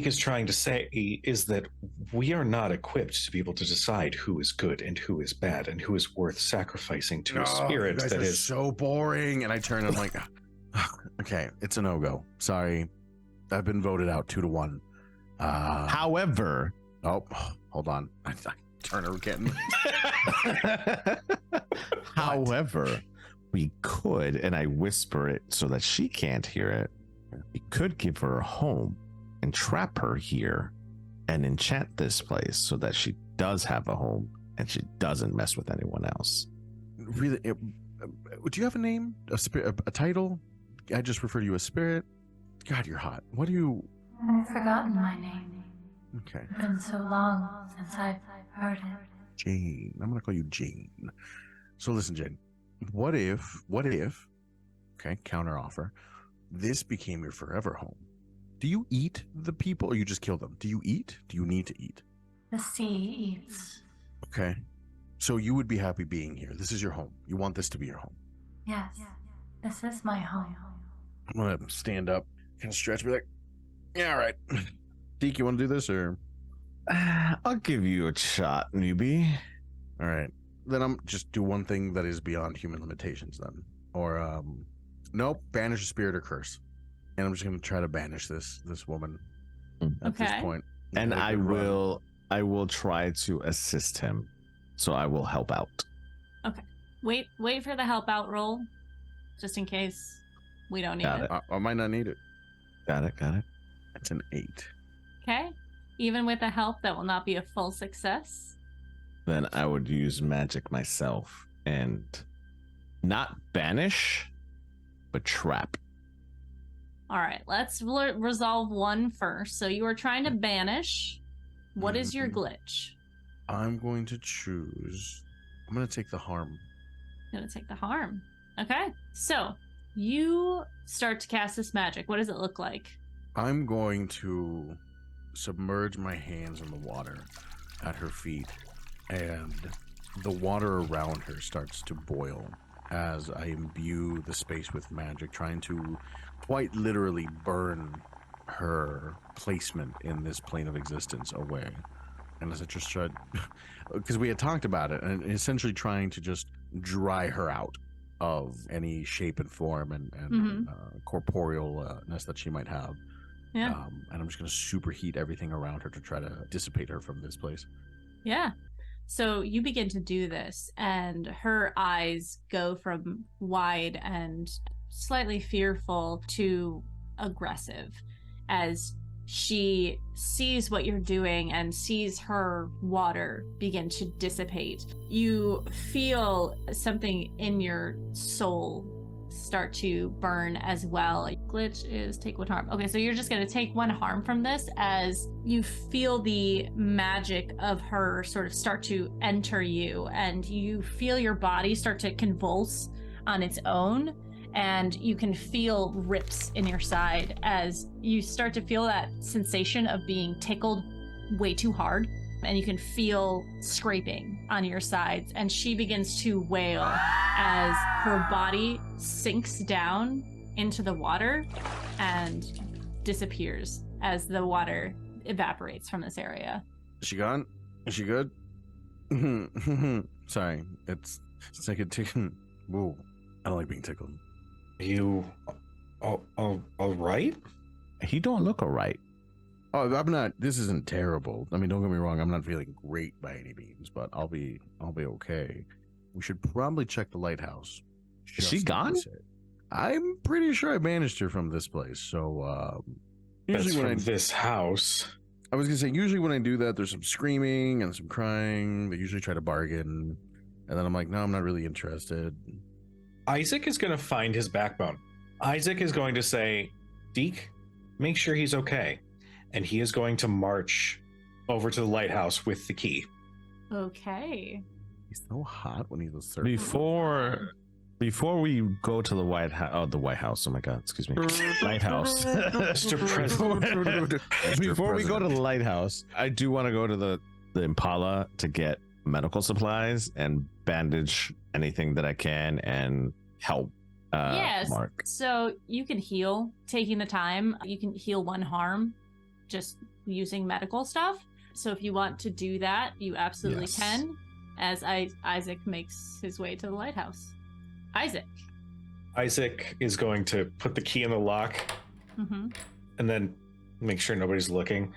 is trying to say is that we are not equipped to be able to decide who is good and who is bad and who is worth sacrificing to a spirit that is so boring. And I turn and I'm like, okay, it's a no-go. Sorry. I've been voted out 2-1. However, hold on. I turn her again. However, we could, and I whisper it so that she can't hear it. We could give her a home and trap her here and enchant this place so that she does have a home and she doesn't mess with anyone else. Really? Do you have a name? A title? I just refer to you as Spirit. God, you're hot. What do you... I've forgotten my name. Okay. It's been so long since I've heard it. Jane. I'm going to call you Jane. So listen, Jane. What if, okay, counter offer, this became your forever home? Do you eat the people or you just kill them? Do you eat? Do you need to eat? The sea eats. Okay. So you would be happy being here. This is your home. You want this to be your home. Yes. This is my home. I'm going to stand up, kind of stretch, be like, yeah, all right. Deke, you want to do this or? I'll give you a shot, newbie. All right. Then I'm just do one thing that is beyond human limitations then. Or, nope, banish a spirit or curse. And I'm just going to try to banish this woman at this point. And I will try to assist him. So I will help out. Okay. Wait for the help out roll. Just in case we don't need it. I might not need it. Got it. That's an 8. Okay. Even with the help, that will not be a full success. Then I would use magic myself and not banish, but trap. All right, let's resolve one first. So you are trying to banish. What is your glitch? I'm going to choose. I'm going to take the harm. You're going to take the harm. Okay. So you start to cast this magic. What does it look like? I'm going to submerge my hands in the water at her feet, and the water around her starts to boil as I imbue the space with magic, trying to quite literally burn her placement in this plane of existence away. And as I just tried, because we had talked about it, and essentially trying to just dry her out of any shape and form and corporealness that she might have. Yeah. And I'm just going to superheat everything around her to try to dissipate her from this place. Yeah. So you begin to do this, and her eyes go from wide and slightly fearful to aggressive as she sees what you're doing and sees her water begin to dissipate. You feel something in your soul start to burn as well. Glitch is take 1 harm. Okay, so you're just going to take 1 harm from this as you feel the magic of her sort of start to enter you, and you feel your body start to convulse on its own, and you can feel rips in your side as you start to feel that sensation of being tickled way too hard, and you can feel scraping on your sides, and she begins to wail as her body sinks down into the water and disappears as the water evaporates from this area. Is she gone? Is she good? Sorry, it's like a tickle. Whoa, I don't like being tickled. Are you all right? He don't look all right. Oh, I'm not. This isn't terrible. I mean, don't get me wrong. I'm not feeling great by any means, but I'll be okay. We should probably check the lighthouse. Is she just gone? in case. I'm pretty sure I banished her from this place. So That's usually when from this house. I was gonna say, usually when I do that, there's some screaming and some crying. They usually try to bargain, and then I'm like, no, I'm not really interested. Isaac is going to find his backbone. Isaac is going to say, Deke, make sure he's okay. And he is going to march over to the lighthouse with the key. Okay. He's so hot when he's a servant. Before we go to the White House, the White House. Oh my God, excuse me, lighthouse. Mr. President. Before we go to the lighthouse, I do want to go to the Impala to get medical supplies and bandage anything that I can and help. Yes. Mark. So you can heal, taking the time. You can heal 1 harm just using medical stuff. So if you want to do that, you absolutely Yes. can. As Isaac makes his way to the lighthouse. Isaac is going to put the key in the lock Mm-hmm. and then make sure nobody's looking.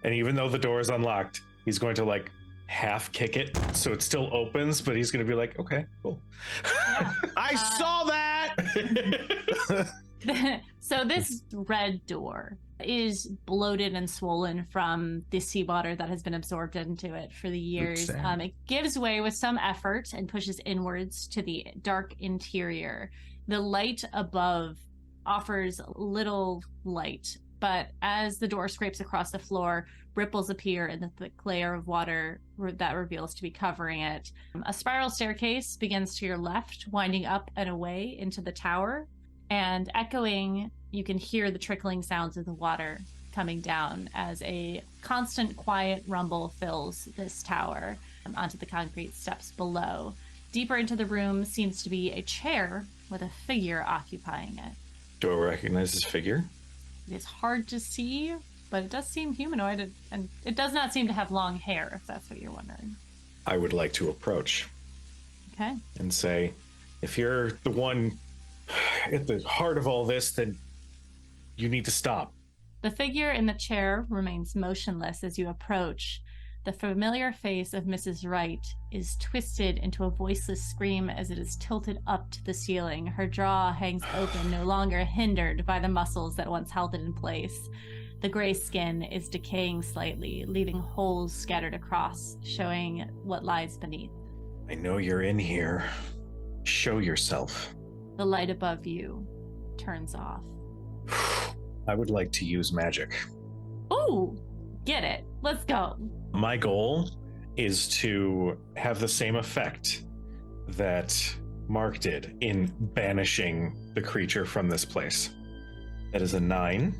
And even though the door is unlocked, he's going to like half kick it so it still opens, but he's going to be like, okay, cool. Yeah. I saw that. So this red door is bloated and swollen from the seawater that has been absorbed into it for the years. Sam. It gives way with some effort and pushes inwards to the dark interior. The light above offers little light, but as the door scrapes across the floor, ripples appear in the thick layer of water that reveals to be covering it. A spiral staircase begins to your left, winding up and away into the tower, and echoing, you can hear the trickling sounds of the water coming down as a constant quiet rumble fills this tower onto the concrete steps below. Deeper into the room seems to be a chair with a figure occupying it. Do I recognize his figure? It is hard to see, but it does seem humanoid, and it does not seem to have long hair, if that's what you're wondering. I would like to approach Okay. and say, if you're the one at the heart of all this, then you need to stop. The figure in the chair remains motionless as you approach. The familiar face of Mrs. Wright is twisted into a voiceless scream as it is tilted up to the ceiling. Her jaw hangs open, no longer hindered by the muscles that once held it in place. The gray skin is decaying slightly, leaving holes scattered across, showing what lies beneath. I know you're in here. Show yourself. The light above you turns off. I would like to use magic. Ooh, get it. Let's go. My goal is to have the same effect that Mark did in banishing the creature from this place. That is a 9.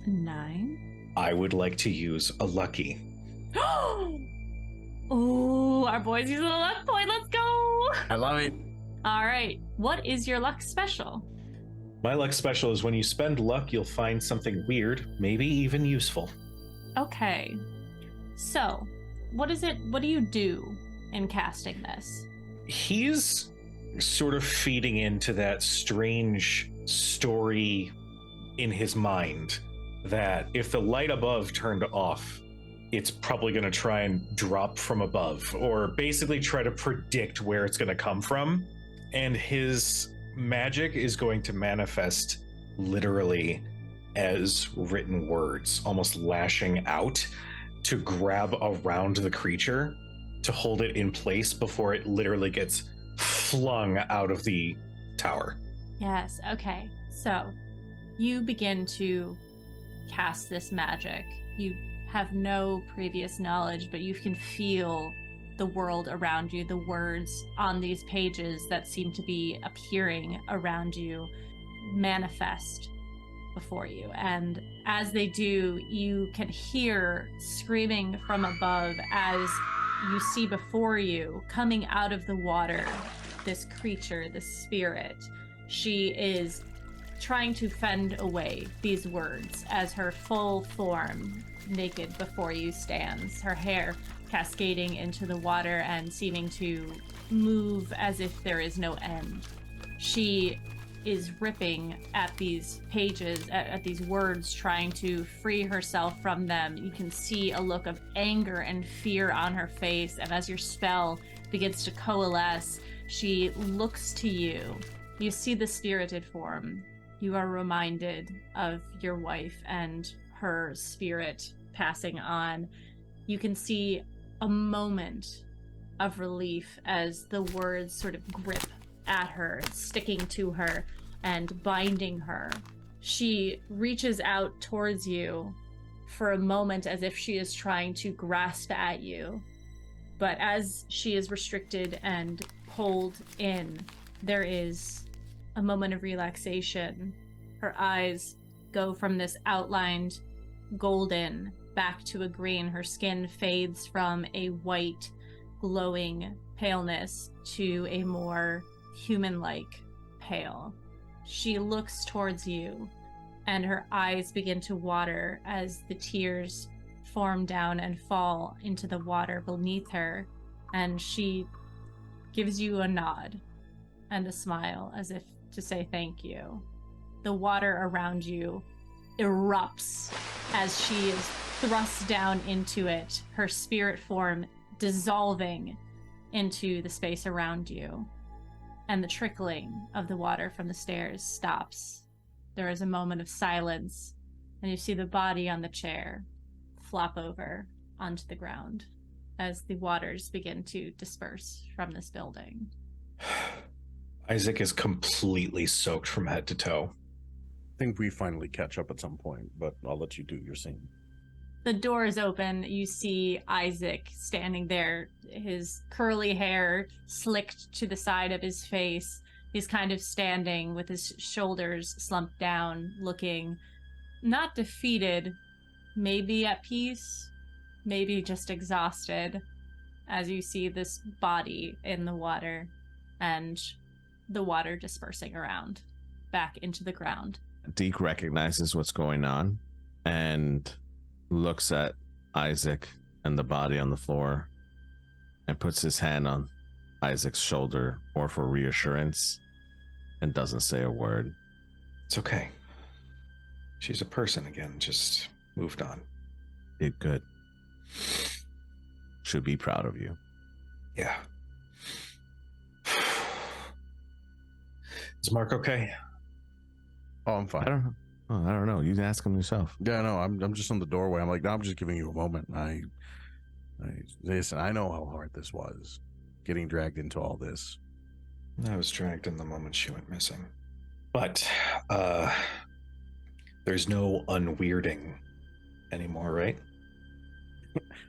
9. I would like to use a lucky. Ooh, our boys using a luck point. Let's go. I love it. All right. What is your luck special? My luck special is when you spend luck, you'll find something weird, maybe even useful. Okay. So, what is it? What do you do in casting this? He's sort of feeding into that strange story in his mind that if the light above turned off, it's probably going to try and drop from above, or basically try to predict where it's going to come from. And his magic is going to manifest literally as written words, almost lashing out to grab around the creature to hold it in place before it literally gets flung out of the tower. Yes, okay. So, you begin to cast this magic. You have no previous knowledge, but you can feel the world around you, the words on these pages that seem to be appearing around you manifest before you. And as they do, you can hear screaming from above as you see before you, coming out of the water, this creature, this spirit. She is trying to fend away these words as her full form, naked before you, stands, her hair cascading into the water and seeming to move as if there is no end. She is ripping at these pages, at these words, trying to free herself from them. You can see a look of anger and fear on her face, and as your spell begins to coalesce, she looks to you. You see the spirited form. You are reminded of your wife and her spirit passing on. You can see a moment of relief as the words sort of grip at her, sticking to her and binding her. She reaches out towards you for a moment as if she is trying to grasp at you. But as she is restricted and pulled in, there is a moment of relaxation. Her eyes go from this outlined golden back to a green. Her skin fades from a white, glowing paleness to a more human-like pale. She looks towards you, and her eyes begin to water as the tears form down and fall into the water beneath her, and she gives you a nod and a smile as if to say thank you. The water around you erupts as she is thrust down into it, her spirit form dissolving into the space around you. And the trickling of the water from the stairs stops. There is a moment of silence, and you see the body on the chair flop over onto the ground as the waters begin to disperse from this building. Isaac is completely soaked from head to toe. I think we finally catch up at some point, but I'll let you do your scene. The door is open. You see Isaac standing there, his curly hair slicked to the side of his face. He's kind of standing with his shoulders slumped down, looking not defeated, maybe at peace, maybe just exhausted, as you see this body in the water and the water dispersing around back into the ground. Deke recognizes what's going on and looks at Isaac and the body on the floor and puts his hand on Isaac's shoulder, more for reassurance, and doesn't say a word. It's okay. She's a person again, just moved on. Did good. Should be proud of you. Yeah. Is Mark okay? Oh, I'm fine. I don't know. You ask him yourself. Yeah, no, I'm just in the doorway. I'm like, no, I'm just giving you a moment. Listen, I know how hard this was, getting dragged into all this. I was dragged in the moment she went missing. But, there's no unweirding anymore, right?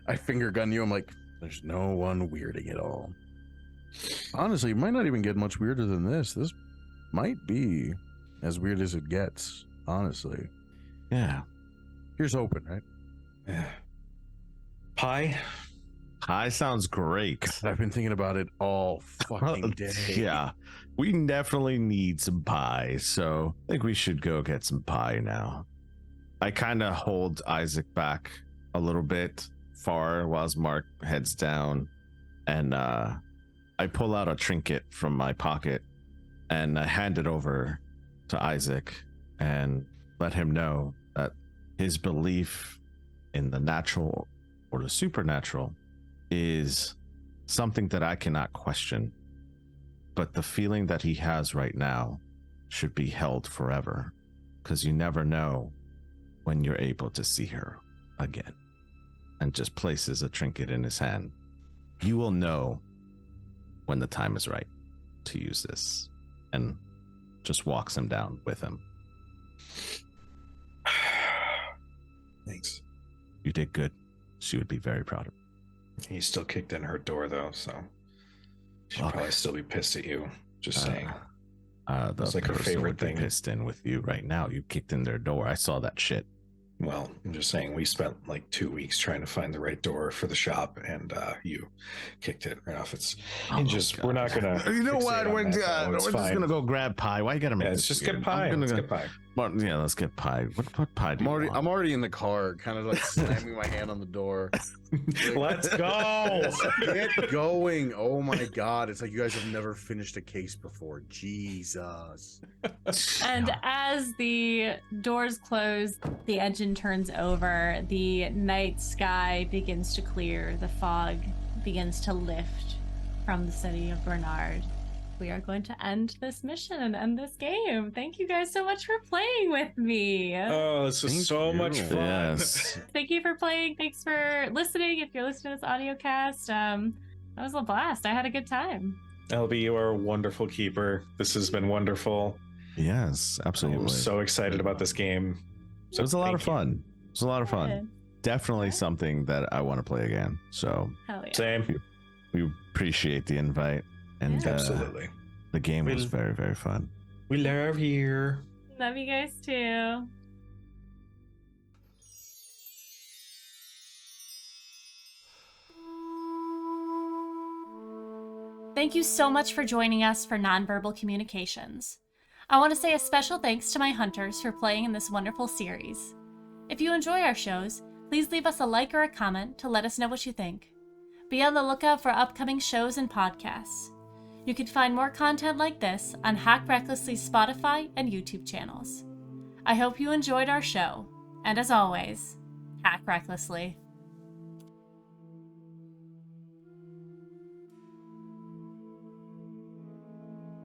I finger gun you. I'm like, there's no one weirding at all. Honestly, it might not even get much weirder than this. This might be as weird as it gets, honestly. Yeah. Here's hoping, right? Yeah. Pie, Pie sounds great. I've been thinking about it all fucking day. Yeah, we definitely need some pie, so I think we should go get some pie now. I kind of hold Isaac back a little bit far whilst Mark heads down, and I pull out a trinket from my pocket and I hand it over to Isaac and let him know that his belief in the natural or the supernatural is something that I cannot question, but the feeling that he has right now should be held forever, because you never know when you're able to see her again. And just places a trinket in his hand. You will know when the time is right to use this, and just walks him down with him. Thanks. You did good. She would be very proud of you. He still kicked in her door, though, so she'd probably still be pissed at you. Just saying. It's like her favorite thing. Pissed in with you right now. You kicked in their door. I saw that shit. Well, I'm just saying we spent like 2 weeks trying to find the right door for the shop, and you kicked it right off. We're not gonna. You know what? We're We're just gonna go grab pie. Why you gotta make? Let's just get pie. Let's get pie. Well, yeah, let's get pie. What pie do you want? I'm already in the car, kind of like slamming my hand on the door. Let's go. Get going. Oh my god. It's like you guys have never finished a case before. Jesus. And as the doors close, the engine turns over, the night sky begins to clear, the fog begins to lift from the city of Bernard. We are going to end this mission and end this game. Thank you guys so much for playing with me. Oh, this is so much fun. Yes. Thank you for playing. Thanks for listening. If you're listening to this audio cast, that was a blast. I had a good time. LB, you are a wonderful keeper. This has been wonderful. Yes, absolutely. I'm so excited about this game. So it was a lot of fun. It was a lot of fun. Good. Definitely something that I want to play again. So Hell yeah. Same. we appreciate the invite. And Yeah. Absolutely. the game was very, very fun. We love you. Love you guys too. Thank you so much for joining us for Nonverbal Communications. I want to say a special thanks to my hunters for playing in this wonderful series. If you enjoy our shows, please leave us a like or a comment to let us know what you think. Be on the lookout for upcoming shows and podcasts. You can find more content like this on Hack Recklessly's Spotify and YouTube channels. I hope you enjoyed our show, and as always, hack recklessly.